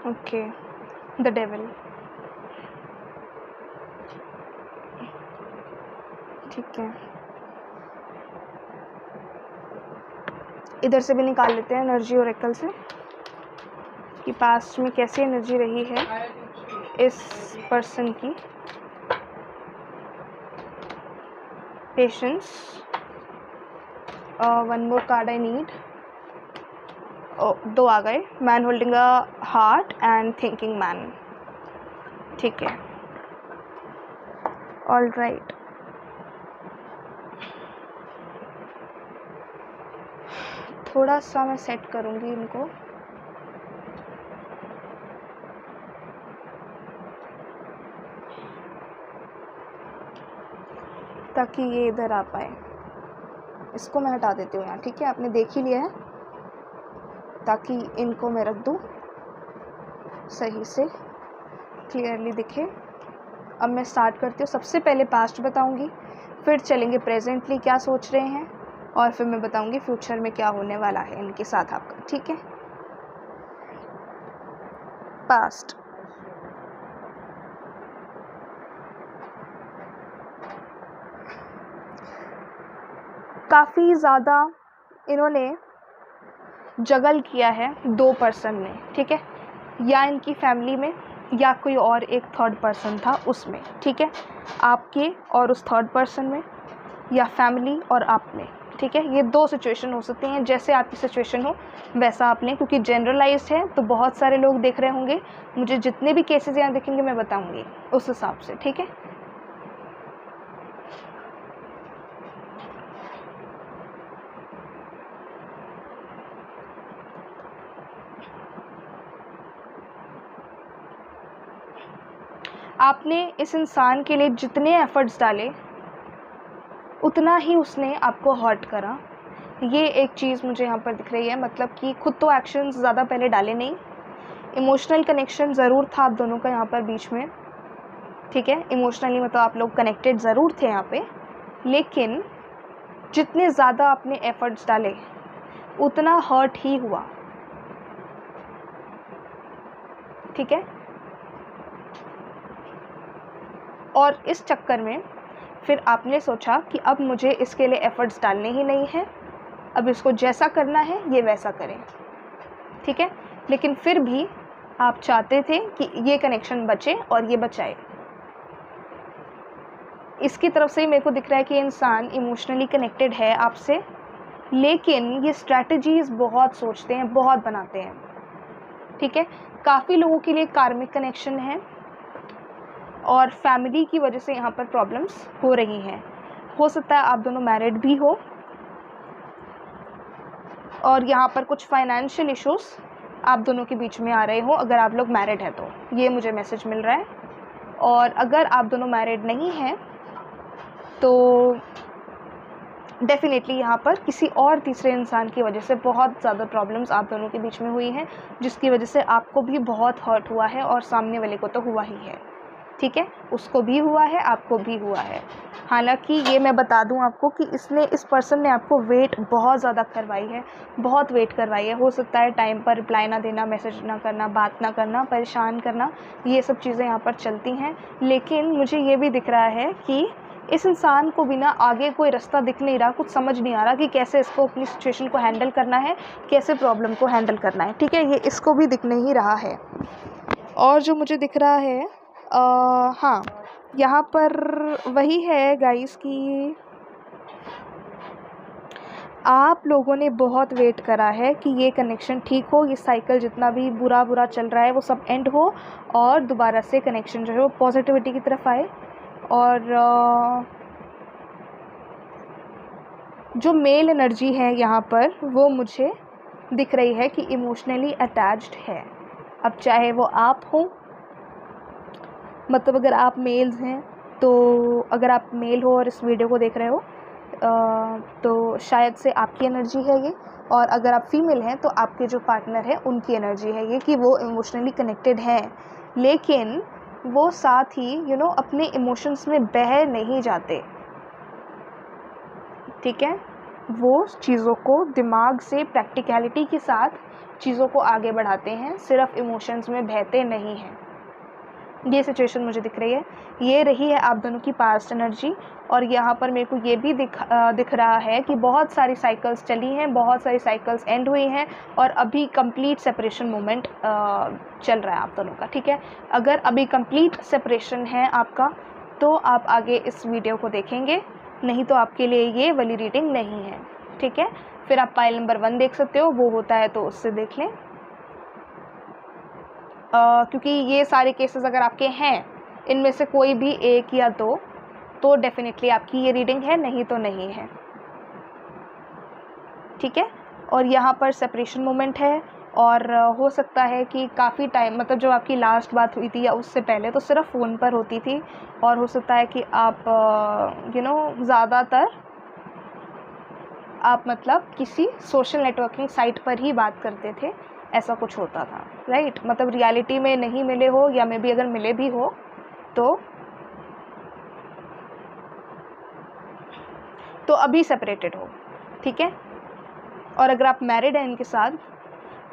okay, the devil, ठीक है। इधर से भी निकाल लेते हैं एनर्जी ओरेकल से कि पास्ट में कैसी एनर्जी रही है इस पर्सन की। Patience, one more card I need, 2 आ गए, man holding a heart and thinking man, ठीक है, ऑल राइट। थोड़ा सा मैं सेट करूँगी इनको, ताकि ये इधर आ पाए। इसको मैं हटा देती हूँ यहाँ, ठीक है, आपने देख ही लिया है, ताकि इनको मैं रख दूँ सही से, क्लियरली दिखे। अब मैं स्टार्ट करती हूँ। सबसे पहले पास्ट बताऊँगी, फिर चलेंगे प्रेजेंटली क्या सोच रहे हैं, और फिर मैं बताऊँगी फ्यूचर में क्या होने वाला है इनके साथ आपका, ठीक है। पास्ट, काफ़ी ज़्यादा इन्होंने जगल किया है 2 पर्सन ने, ठीक है, या इनकी फैमिली में या कोई और एक थर्ड पर्सन था उसमें, ठीक है, आपके और उस थर्ड पर्सन में, या फैमिली और आप में, ठीक है। ये 2 सिचुएशन हो सकती हैं, जैसे आपकी सिचुएशन हो वैसा आपने, क्योंकि जनरलाइज्ड है तो बहुत सारे लोग देख रहे होंगे, मुझे जितने भी केसेस यहाँ दिखेंगे मैं बताऊँगी उस हिसाब से, ठीक है। आपने इस इंसान के लिए जितने एफर्ट्स डाले उतना ही उसने आपको हर्ट करा, ये एक चीज़ मुझे यहाँ पर दिख रही है। मतलब कि खुद तो एक्शंस ज़्यादा पहले डाले नहीं, इमोशनल कनेक्शन ज़रूर था आप दोनों का यहाँ पर बीच में, ठीक है, इमोशनली मतलब आप लोग कनेक्टेड ज़रूर थे यहाँ पे, लेकिन जितने ज़्यादा आपने एफर्ट्स डाले उतना हर्ट ही हुआ, ठीक है। और इस चक्कर में फिर आपने सोचा कि अब मुझे इसके लिए एफ़र्ट्स डालने ही नहीं हैं, अब इसको जैसा करना है ये वैसा करें, ठीक है। लेकिन फिर भी आप चाहते थे कि ये कनेक्शन बचे और ये बचाए। इसकी तरफ से मेरे को दिख रहा है कि इंसान इमोशनली कनेक्टेड है आपसे, लेकिन ये स्ट्रैटेजीज़ बहुत सोचते हैं, बहुत बनाते हैं, ठीक है। काफ़ी लोगों के लिए कार्मिक कनेक्शन है और फैमिली की वजह से यहाँ पर प्रॉब्लम्स हो रही हैं। हो सकता है आप दोनों मैरिड भी हो और यहाँ पर कुछ फाइनेंशियल इश्यूज़ आप दोनों के बीच में आ रहे हो, अगर आप लोग मैरिड हैं तो ये मुझे मैसेज मिल रहा है। और अगर आप दोनों मैरिड नहीं हैं तो डेफ़िनेटली यहाँ पर किसी और तीसरे इंसान की वजह से बहुत ज़्यादा प्रॉब्लम्स आप दोनों के बीच में हुई हैं, जिसकी वजह से आपको भी बहुत हर्ट हुआ है और सामने वाले को तो हुआ ही है, ठीक है, उसको भी हुआ है, आपको भी हुआ है। हालांकि ये मैं बता दूं आपको कि इस पर्सन ने आपको वेट बहुत ज़्यादा करवाई है, बहुत वेट करवाई है। हो सकता है टाइम पर रिप्लाई ना देना, मैसेज ना करना, बात ना करना, परेशान करना, ये सब चीज़ें यहाँ पर चलती हैं। लेकिन मुझे ये भी दिख रहा है कि इस इंसान को बिना आगे कोई रास्ता दिख नहीं रहा, कुछ समझ नहीं आ रहा कि कैसे इसको अपनी सिचुएशन को हैंडल करना है, कैसे प्रॉब्लम को हैंडल करना है। ठीक है, ये इसको भी दिख नहीं रहा है। और जो मुझे दिख रहा है हाँ, यहाँ पर वही है गाइस कि आप लोगों ने बहुत वेट करा है कि ये कनेक्शन ठीक हो, ये साइकिल जितना भी बुरा चल रहा है वो सब एंड हो और दोबारा से कनेक्शन जो है वो पॉजिटिविटी की तरफ आए। और जो मेल एनर्जी है यहाँ पर वो मुझे दिख रही है कि इमोशनली अटैच्ड है। अब चाहे वो आप हो, मतलब अगर आप मेल्स हैं तो, अगर आप मेल हो और इस वीडियो को देख रहे हो तो शायद से आपकी एनर्जी है ये। और अगर आप फीमेल हैं तो आपके जो पार्टनर है उनकी एनर्जी है ये, कि वो इमोशनली कनेक्टेड हैं, लेकिन वो साथ ही अपने इमोशंस में बह नहीं जाते। ठीक है, वो चीज़ों को दिमाग से प्रैक्टिकलिटी के साथ चीज़ों को आगे बढ़ाते हैं, सिर्फ इमोशंस में बहते नहीं हैं। ये सिचुएशन मुझे दिख रही है, ये रही है आप दोनों की पास्ट एनर्जी। और यहाँ पर मेरे को ये भी दिख रहा है कि बहुत सारी साइकिल्स चली हैं, बहुत सारी साइकिल्स एंड हुई हैं और अभी कंप्लीट सेपरेशन मोमेंट चल रहा है आप दोनों का। ठीक है, अगर अभी कंप्लीट सेपरेशन है आपका तो आप आगे इस वीडियो को देखेंगे, नहीं तो आपके लिए ये वाली रीडिंग नहीं है। ठीक है, फिर आप पाइल नंबर 1 देख सकते हो, वो होता है तो उससे देख लें। क्योंकि ये सारे केसेस अगर आपके हैं, इनमें से कोई भी एक या दो, तो डेफिनेटली आपकी ये रीडिंग है, नहीं तो नहीं है। ठीक है, और यहाँ पर सेपरेशन मोमेंट है और हो सकता है कि काफ़ी टाइम, मतलब जो आपकी लास्ट बात हुई थी या उससे पहले तो सिर्फ फ़ोन पर होती थी, और हो सकता है कि आप ज़्यादातर आप मतलब किसी सोशल नेटवर्किंग साइट पर ही बात करते थे, ऐसा कुछ होता था, राइट। मतलब रियलिटी में नहीं मिले हो, या मे बी अगर मिले भी हो तो अभी सेपरेटेड हो। ठीक है, और अगर आप मैरिड हैं इनके साथ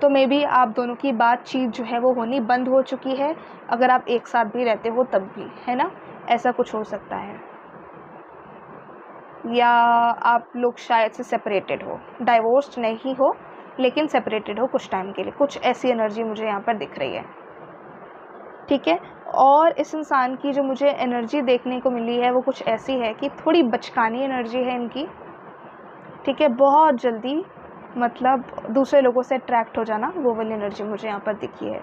तो मे बी आप दोनों की बातचीत जो है वो होनी बंद हो चुकी है, अगर आप एक साथ भी रहते हो तब भी, है ना, ऐसा कुछ हो सकता है। या आप लोग शायद से सेपरेटेड हो, डाइवोर्स्ड नहीं हो लेकिन सेपरेटेड हो कुछ टाइम के लिए, कुछ ऐसी एनर्जी मुझे यहाँ पर दिख रही है। ठीक है, और इस इंसान की जो मुझे एनर्जी देखने को मिली है वो कुछ ऐसी है कि थोड़ी बचकानी एनर्जी है इनकी। ठीक है, बहुत जल्दी मतलब दूसरे लोगों से अट्रैक्ट हो जाना, वो वाली एनर्जी मुझे यहाँ पर दिखी है।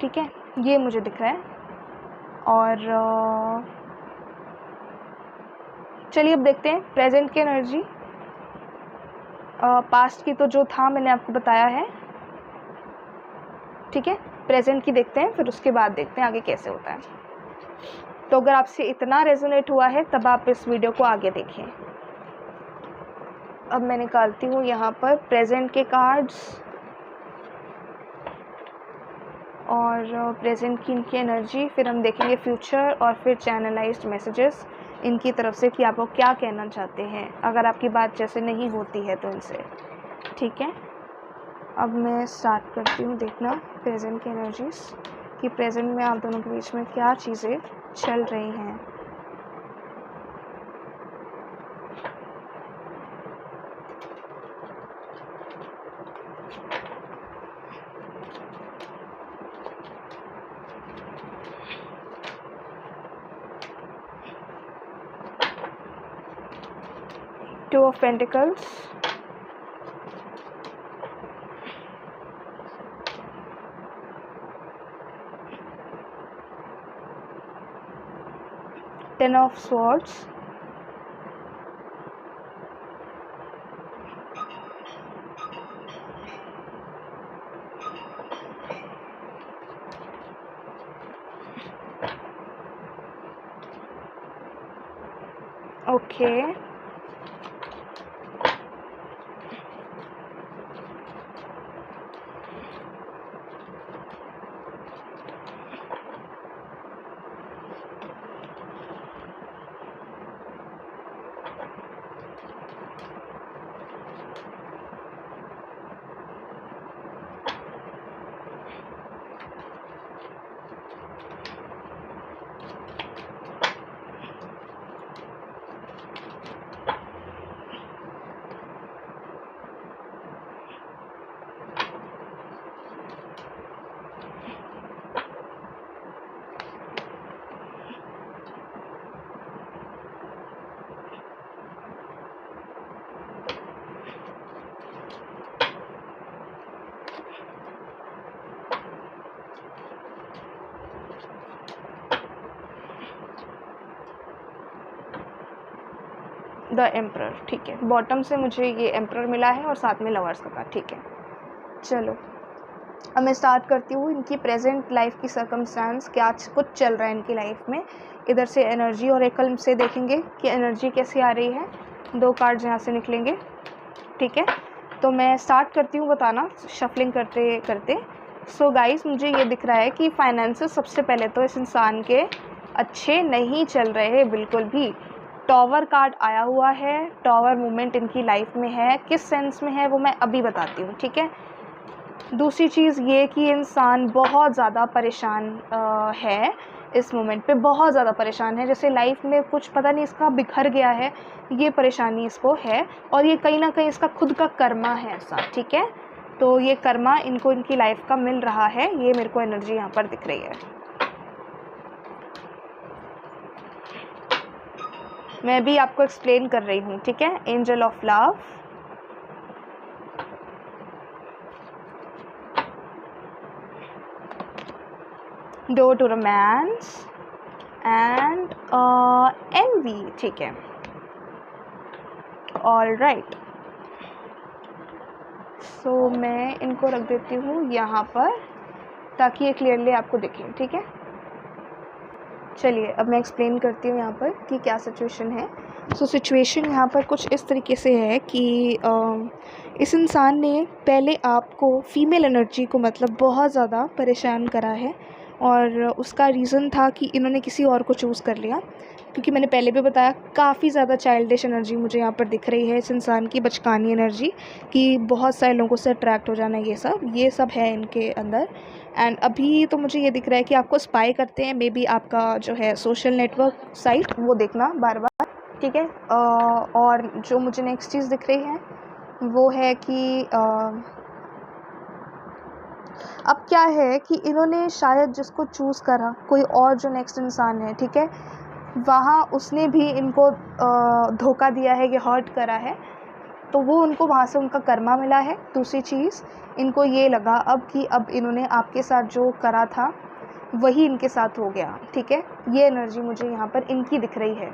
ठीक है, ये मुझे दिख रहा है। और चलिए अब देखते हैं प्रेजेंट की एनर्जी। पास्ट की तो जो था मैंने आपको बताया है। ठीक है, प्रेजेंट की देखते हैं, फिर उसके बाद देखते हैं आगे कैसे होता है। तो अगर आपसे इतना रेजोनेट हुआ है तब आप इस वीडियो को आगे देखें। अब मैं निकालती हूँ यहाँ पर प्रेजेंट के कार्ड्स और प्रेजेंट की इनकी एनर्जी, फिर हम देखेंगे फ्यूचर और फिर चैनलाइज्ड मैसेजेस इनकी तरफ से कि आप लोग क्या कहना चाहते हैं अगर आपकी बात जैसे नहीं होती है तो इनसे। ठीक है, अब मैं स्टार्ट करती हूँ देखना प्रेजेंट की एनर्जीज, कि प्रेजेंट में आप दोनों के बीच में क्या चीज़ें चल रही हैं। Two of Pentacles, Ten of Swords, okay. The emperor, ठीक है। बॉटम से मुझे ये एम्परर मिला है और साथ में लवर्स का कार्ड, ठीक है। चलो अब मैं स्टार्ट करती हूँ इनकी प्रेजेंट लाइफ की सर्कमस्टांस, क्या कुछ चल रहा है इनकी लाइफ में। इधर से एनर्जी और एकल से देखेंगे कि एनर्जी कैसी आ रही है। 2 कार्ड्स यहाँ से निकलेंगे, ठीक है। तो मैं स्टार्ट करती हूँ बताना शफलिंग करते करते। सो गाइस, मुझे ये दिख रहा है कि फाइनेंसेस सबसे पहले तो इस इंसान के अच्छे नहीं चल रहे हैं बिल्कुल भी। टॉवर कार्ड आया हुआ है, टॉवर मूवमेंट इनकी लाइफ में है। किस सेंस में है वो मैं अभी बताती हूँ, ठीक है। दूसरी चीज़ ये कि इंसान बहुत ज़्यादा परेशान है इस मोमेंट पे, बहुत ज़्यादा परेशान है, जैसे लाइफ में कुछ पता नहीं इसका बिखर गया है, ये परेशानी इसको है। और ये कहीं ना कहीं इसका खुद का कर्मा है ऐसा, ठीक है। तो ये कर्मा इनको इनकी लाइफ का मिल रहा है, ये मेरे को एनर्जी यहाँ पर दिख रही है। मैं भी आपको एक्सप्लेन कर रही हूँ, ठीक है। Angel of love, door to romance and envy, ठीक है। ऑल राइट, सो मैं इनको रख देती हूँ यहाँ पर ताकि ये क्लियरली आपको दिखे, ठीक है। चलिए अब मैं एक्सप्लेन करती हूँ यहाँ पर कि क्या सिचुएशन है। सो सिचुएशन यहाँ पर कुछ इस तरीके से है कि इस इंसान ने पहले आपको फीमेल एनर्जी को मतलब बहुत ज़्यादा परेशान करा है, और उसका रीज़न था कि इन्होंने किसी और को चूज़ कर लिया। क्योंकि मैंने पहले भी बताया, काफ़ी ज़्यादा चाइल्डिश एनर्जी मुझे यहाँ पर दिख रही है इस इंसान की, बचकानी एनर्जी कि बहुत सारे लोगों से अट्रैक्ट हो जाना, ये सब है इनके अंदर। एंड अभी तो मुझे ये दिख रहा है कि आपको स्पाई करते हैं, मे बी आपका जो है सोशल नेटवर्क साइट वो देखना बार बार, ठीक है। और जो मुझे नेक्स्ट चीज़ दिख रही है वो है कि अब क्या है कि इन्होंने शायद जिसको चूज़ करा, कोई और जो नेक्स्ट इंसान है, ठीक है, वहाँ उसने भी इनको धोखा दिया है, कि हर्ट करा है, तो वो उनको वहाँ से उनका कर्मा मिला है। दूसरी चीज़, इनको ये लगा अब कि अब इन्होंने आपके साथ जो करा था वही इनके साथ हो गया, ठीक है। ये एनर्जी मुझे यहाँ पर इनकी दिख रही है।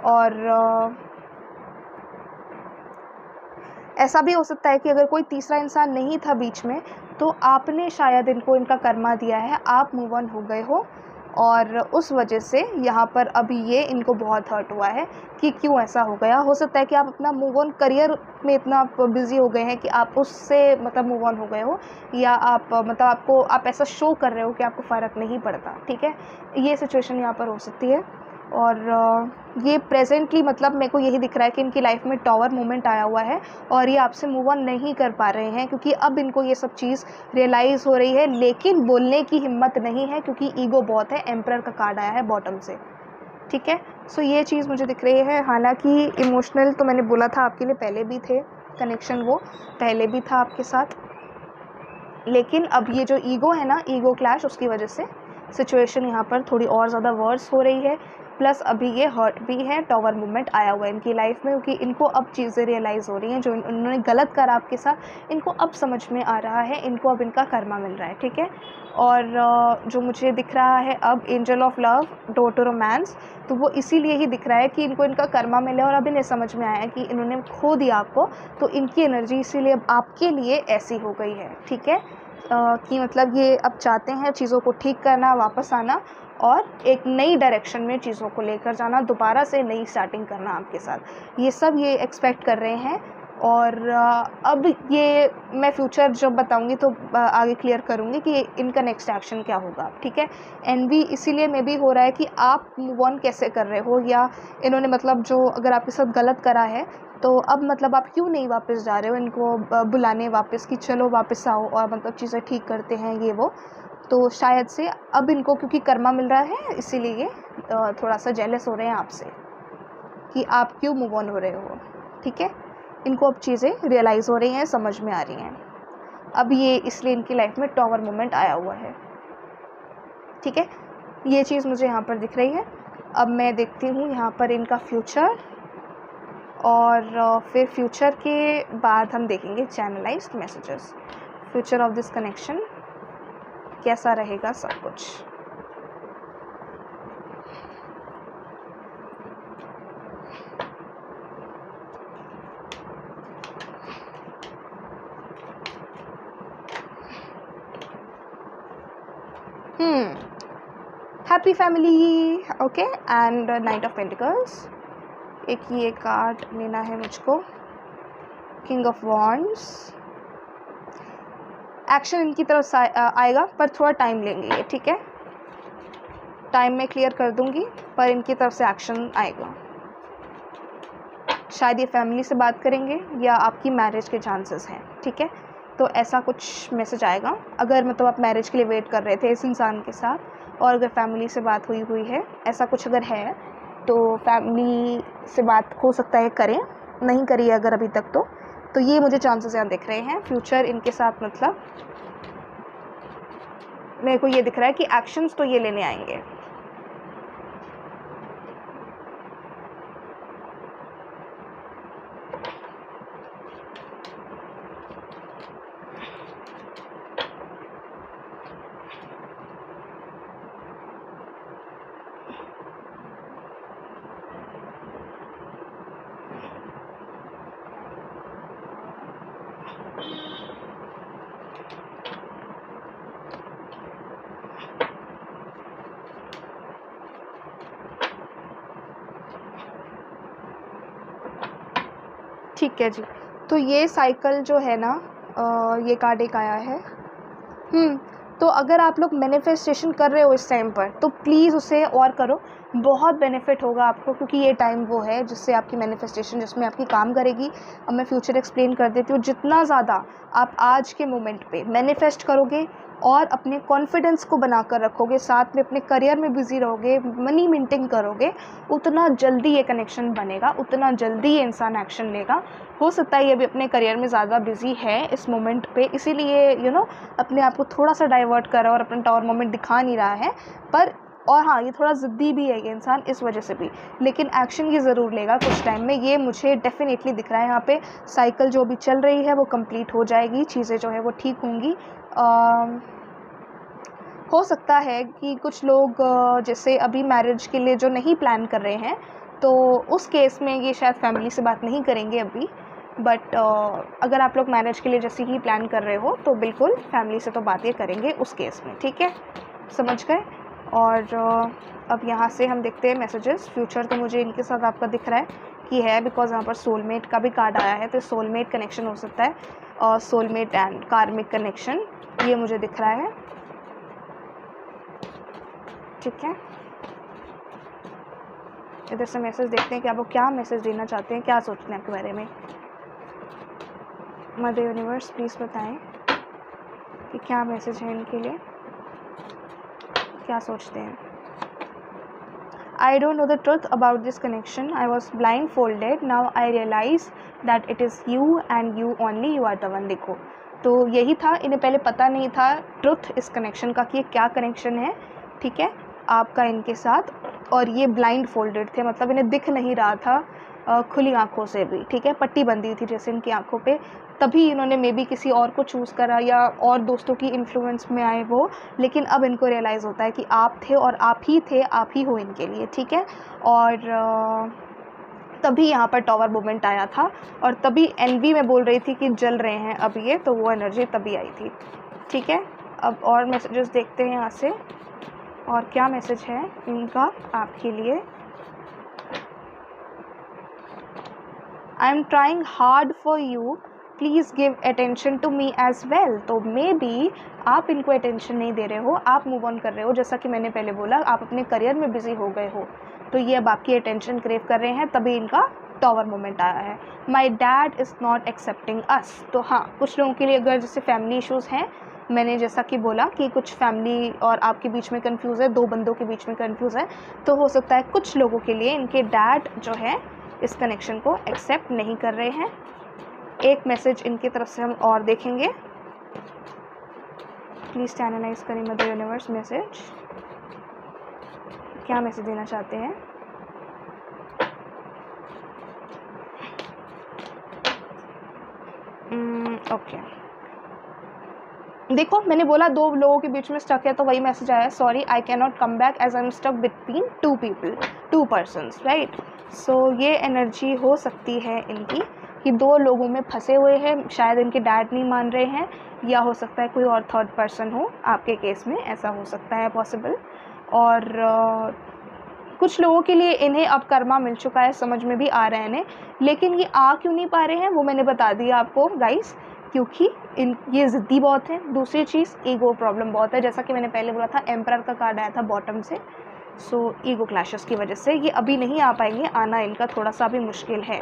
और ऐसा भी हो सकता है कि अगर कोई तीसरा इंसान नहीं था बीच में, तो आपने शायद इनको इनका कर्मा दिया है, आप मूव ऑन हो गए हो, और उस वजह से यहाँ पर अभी ये इनको बहुत हर्ट हुआ है कि क्यों ऐसा हो गया। हो सकता है कि आप अपना मूव ऑन करियर में इतना बिजी हो गए हैं कि आप उससे मतलब मूव ऑन हो गए हो, या आप मतलब आप ऐसा शो कर रहे हो कि आपको फ़र्क नहीं पड़ता, ठीक है। ये सिचुएशन यहाँ पर हो सकती है। और ये प्रेजेंटली मतलब मेरे को यही दिख रहा है कि इनकी लाइफ में टॉवर मोमेंट आया हुआ है, और ये आपसे मूव ऑन नहीं कर पा रहे हैं क्योंकि अब इनको ये सब चीज़ रियलाइज़ हो रही है, लेकिन बोलने की हिम्मत नहीं है क्योंकि ईगो बहुत है। एम्परर का कार्ड आया है बॉटम से, ठीक है। सो ये चीज़ मुझे दिख रही है। हालांकि इमोशनल तो मैंने बोला था आपके लिए पहले भी थे कनेक्शन, वो पहले भी था आपके साथ, लेकिन अब ये जो ईगो है ना, ईगो क्लैश, उसकी वजह से सिचुएशन यहाँ पर थोड़ी और ज़्यादा वर्स हो रही है। प्लस अभी ये हर्ट भी है, टॉवर मूवमेंट आया हुआ है इनकी लाइफ में, क्योंकि इनको अब चीज़ें रियलाइज़ हो रही हैं जो उन्होंने गलत करा आपके साथ, इनको अब समझ में आ रहा है, इनको अब इनका कर्मा मिल रहा है, ठीक है। और जो मुझे दिख रहा है अब angel of love, door to romance, तो वो इसीलिए ही दिख रहा है कि इनको इनका कर्मा मिला, और अब इन्हें समझ में आया है कि इन्होंने खो दिया आपको, तो इनकी एनर्जी इसीलिए अब आपके लिए ऐसी हो गई है, ठीक है। कि मतलब ये अब चाहते हैं चीज़ों को ठीक करना, वापस आना, और एक नई डायरेक्शन में चीज़ों को लेकर जाना, दोबारा से नई स्टार्टिंग करना आपके साथ, ये सब ये एक्सपेक्ट कर रहे हैं। और अब ये मैं फ्यूचर जब बताऊंगी तो आगे क्लियर करूंगी कि इनका नेक्स्ट एक्शन क्या होगा, ठीक है। एनवी इसीलिए में भी हो रहा है कि आप मूव ऑन कैसे कर रहे हो, या इन्होंने मतलब जो अगर आपके साथ गलत करा है, तो अब मतलब आप क्यों नहीं वापस जा रहे हो इनको बुलाने वापस कि चलो वापस आओ और मतलब चीज़ें ठीक करते हैं, ये वो। तो शायद से अब इनको क्योंकि कर्मा मिल रहा है, इसीलिए ये थोड़ा सा जेलस हो रहे हैं आपसे कि आप क्यों मूव ऑन हो रहे हो, ठीक है। इनको अब चीज़ें रियलाइज़ हो रही हैं, समझ में आ रही हैं, अब ये इसलिए इनकी लाइफ में टॉवर मोमेंट आया हुआ है, ठीक है। ये चीज़ मुझे यहाँ पर दिख रही है। अब मैं देखती हूँ यहाँ पर इनका फ्यूचर, और फिर फ्यूचर के बाद हम देखेंगे channelised messages, future of this connection कैसा रहेगा सब कुछ। Happy family, okay. And night of pentacles, एक ये कार्ड लेना है मुझको, किंग ऑफ वॉन्ड्स। एक्शन इनकी तरफ से आएगा पर थोड़ा टाइम लेंगे ये, ठीक है। टाइम में क्लियर कर दूंगी पर इनकी तरफ से एक्शन आएगा। शायद ये फैमिली से बात करेंगे या आपकी मैरिज के चांसेस हैं, ठीक है। तो ऐसा कुछ मैसेज आएगा अगर मतलब आप मैरिज के लिए वेट कर रहे थे इस इंसान के साथ, और अगर फैमिली से बात हुई है, ऐसा कुछ अगर है तो फैमिली से बात हो सकता है करें, नहीं करी है अगर अभी तक तो ये मुझे चांसेस यहाँ दिख रहे हैं। फ्यूचर इनके साथ मतलब मेरे को ये दिख रहा है कि एक्शंस तो ये लेने आएंगे। ठीक है जी, तो ये साइकिल जो है ना, ये कार्ड एक आया है। तो अगर आप लोग मैनिफेस्टेशन कर रहे हो इस टाइम पर तो प्लीज़ उसे और करो, बहुत बेनिफिट होगा आपको, क्योंकि ये टाइम वो है जिससे आपकी मैनिफेस्टेशन, जिसमें आपकी काम करेगी। अब मैं फ्यूचर एक्सप्लेन कर देती हूँ। जितना ज़्यादा आप आज के मोमेंट पे मैनिफेस्ट करोगे और अपने कॉन्फिडेंस को बनाकर रखोगे, साथ में अपने करियर में बिज़ी रहोगे, मनी मिंटिंग करोगे, उतना जल्दी ये कनेक्शन बनेगा, उतना जल्दी ये इंसान एक्शन लेगा। हो सकता है ये भी अपने करियर में ज़्यादा बिज़ी है इस मोमेंट पे, इसीलिए अपने आप को थोड़ा सा डाइवर्ट कर रहा है और अपना टावर मोमेंट दिखा नहीं रहा है। पर और हाँ, ये थोड़ा ज़िद्दी भी है ये इंसान इस वजह से भी, लेकिन एक्शन ये ज़रूर लेगा कुछ टाइम में, ये मुझे डेफिनेटली दिख रहा है। यहाँ पे साइकिल जो भी चल रही है वो कंप्लीट हो जाएगी, चीज़ें जो है वो ठीक होंगी। हो सकता है कि कुछ लोग जैसे अभी मैरिज के लिए जो नहीं प्लान कर रहे हैं, तो उस केस में ये शायद फैमिली से बात नहीं करेंगे अभी। बट अगर आप लोग मैरिज के लिए जैसे ही प्लान कर रहे हो तो बिल्कुल फैमिली से तो बात ये करेंगे उस केस में, ठीक है, समझ गए। और अब यहाँ से हम देखते हैं मैसेजेस। फ्यूचर तो मुझे इनके साथ आपका दिख रहा है कि है, बिकॉज यहाँ पर सोलमेट का भी कार्ड आया है, तो सोलमेट कनेक्शन हो सकता है, और सोलमेट एंड कार्मिक कनेक्शन ये मुझे दिख रहा है, ठीक है। इधर से मैसेज देखते हैं कि आपको क्या मैसेज देना चाहते हैं, क्या सोचते हैं आपके बारे में। मदर यूनिवर्स प्लीज़ बताएं कि क्या मैसेज है इनके लिए, क्या सोचते हैं। I don't know the truth about this connection. I was blindfolded. Now I realize that it is you and you only. You are the one. देखो, तो यही था, इन्हें पहले पता नहीं था ट्रुथ इस कनेक्शन का कि ये क्या कनेक्शन है, ठीक है, आपका इनके साथ। और ये ब्लाइंड फोल्डेड थे, मतलब इन्हें दिख नहीं रहा था खुली आंखों से भी, ठीक है, पट्टी बंधी हुई थी जैसे इनकी आंखों पे, तभी इन्होंने मे बी किसी और को चूज़ करा या और दोस्तों की इन्फ्लुएंस में आए वो। लेकिन अब इनको रियलाइज़ होता है कि आप थे और आप ही थे, आप ही हो इनके लिए, ठीक है। और तभी यहाँ पर टॉवर मोमेंट आया था, और तभी एनवी में बोल रही थी कि जल रहे हैं अब ये, तो वो एनर्जी तभी आई थी, ठीक है। अब और मैसेजेस देखते हैं यहाँ से, और क्या मैसेज है इनका आपके लिए। I am trying hard for you, please give attention to me as well. तो मे बी आप इनको अटेंशन नहीं दे रहे हो, आप मूव ऑन कर रहे हो, जैसा कि मैंने पहले बोला, आप अपने करियर में बिज़ी हो गए हो, तो ये अब आपकी अटेंशन क्रेव कर रहे हैं, तभी इनका टॉवर मोमेंट आया है। My dad is not accepting us. तो हाँ, कुछ लोगों के लिए अगर जैसे फैमिली इशूज़ हैं, मैंने जैसा कि बोला कि कुछ फैमिली और आपके बीच में कंफ्यूज है, दो बंदों के बीच में कंफ्यूज है, तो हो सकता है कुछ लोगों के लिए इनके डैड जो है इस कनेक्शन को एक्सेप्ट नहीं कर रहे हैं। एक मैसेज इनकी तरफ से हम और देखेंगे, प्लीज़ चैनलाइज करें मदर यूनिवर्स मैसेज, क्या मैसेज देना चाहते हैं। ओके, देखो मैंने बोला दो लोगों के बीच में स्टक है, तो वही मैसेज आया, sorry I can not come back as I am stuck between two people, two persons, right. So ये एनर्जी हो सकती है इनकी कि 2 लोगों में फंसे हुए हैं, शायद इनके डैड नहीं मान रहे हैं, या हो सकता है कोई और थर्ड पर्सन हो, आपके केस में ऐसा हो सकता है पॉसिबल। और कुछ लोगों के लिए इन्हें अब कर्मा मिल चुका है, समझ में भी आ रहा है इन्हें, लेकिन ये आ क्यों नहीं पा रहे हैं वो मैंने बता दिया आपको गाइस, क्योंकि ये ज़िद्दी बहुत हैं। दूसरी चीज़, ईगो प्रॉब्लम बहुत है, जैसा कि मैंने पहले बोला था, एम्परर का कार्ड आया था बॉटम से। सो ईगो क्लैशेस की वजह से ये अभी नहीं आ पाएंगे, आना इनका थोड़ा सा भी मुश्किल है,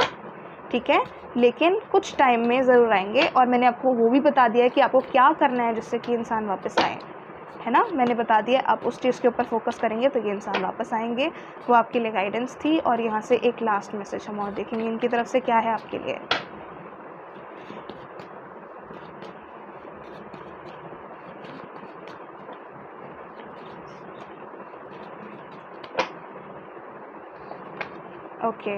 ठीक है, लेकिन कुछ टाइम में ज़रूर आएंगे। और मैंने आपको वो भी बता दिया है कि आपको क्या करना है जिससे कि इंसान वापस आए, है ना, मैंने बता दिया। आप उस चीज़ के ऊपर फोकस करेंगे तो ये इंसान वापस आएंगे, वो आपके लिए गाइडेंस थी। और यहाँ से एक लास्ट मैसेज हम और देखेंगे इनकी तरफ से क्या है आपके लिए। Okay,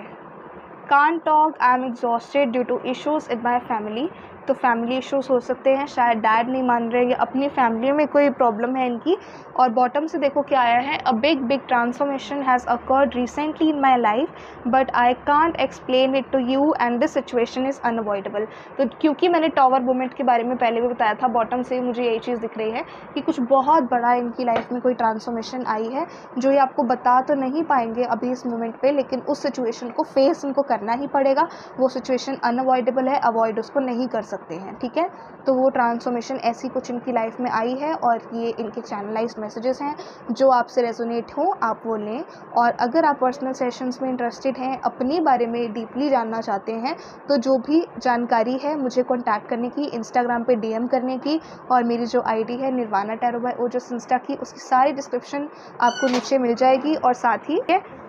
can't talk, I am exhausted due to issues in my family. तो फैमिली इश्यूज़ हो सकते हैं, शायद डैड नहीं मान रहे, या अपनी फैमिली में कोई प्रॉब्लम है इनकी। और बॉटम से देखो क्या आया है, a big transformation has occurred recently in my life but I can't explain it to you and this situation is unavoidable. तो क्योंकि मैंने टॉवर मोमेंट के बारे में पहले भी बताया था, बॉटम से मुझे यही चीज़ दिख रही है कि कुछ बहुत बड़ा इनकी लाइफ में कोई ट्रांसफॉर्मेशन आई है, जो ये आपको बता तो नहीं पाएंगे अभी इस मोमेंट पे, लेकिन उस सिचुएशन को फेस इनको करना ही पड़ेगा। वो सिचुएशन अनअवॉइडेबल है, अवॉइड उसको नहीं कर सकते हैं, ठीक है। तो वो ट्रांसफॉर्मेशन ऐसी कुछ इनकी लाइफ में आई है, और ये इनके चैनलाइज्ड मैसेजेस हैं, जो आपसे रेजोनेट हो आप वो लें। और अगर आप पर्सनल सेशंस में इंटरेस्टेड हैं, अपने बारे में डीपली जानना चाहते हैं, तो जो भी जानकारी है मुझे कॉन्टैक्ट करने की, इंस्टाग्राम पे DM करने की, और मेरी जो ID है nirvana tarot by Ojas Insta की, उसकी सारी डिस्क्रिप्शन आपको नीचे मिल जाएगी। और साथ ही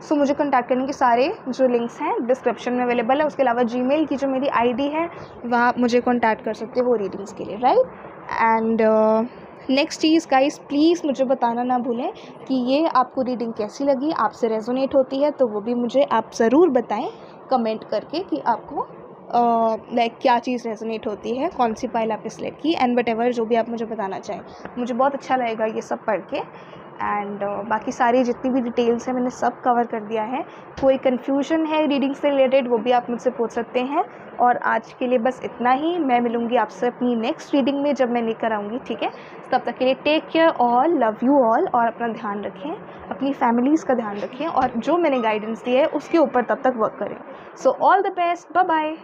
सो मुझे कॉन्टैक्ट करने के सारे जो लिंक्स हैं डिस्क्रिप्शन में अवेलेबल है। उसके अलावा जीमेल की जो मेरी ID है वहाँ आप मुझे कॉन्टैक्ट कर सकते हो वो रीडिंग्स के लिए, right. And next cheese guys, please मुझे बताना ना भूलें कि ये आपको रीडिंग कैसी लगी, आपसे रेजोनेट होती है तो वो भी मुझे आप ज़रूर बताएं कमेंट करके कि आपको लाइक क्या चीज़ रेजोनेट होती है, कौन सी फाइल आपने सेलेक्ट की, एंड वट जो भी आप मुझे बताना चाहें, मुझे बहुत अच्छा लगेगा ये सब पढ़ के। एंड बाकी सारी जितनी भी डिटेल्स हैं मैंने सब कवर कर दिया है। कोई कन्फ्यूजन है रीडिंग से रिलेटेड वो भी आप मुझसे पूछ सकते हैं। और आज के लिए बस इतना ही, मैं मिलूँगी आपसे अपनी नेक्स्ट रीडिंग में जब मैं लेकर आऊँगी, ठीक है। तब तक के लिए take care all, love you all, और अपना ध्यान रखें, अपनी फैमिलीज़ का ध्यान रखें, और जो मैंने गाइडेंस दी है उसके ऊपर तब तक वर्क करें। So all the best, bye bye.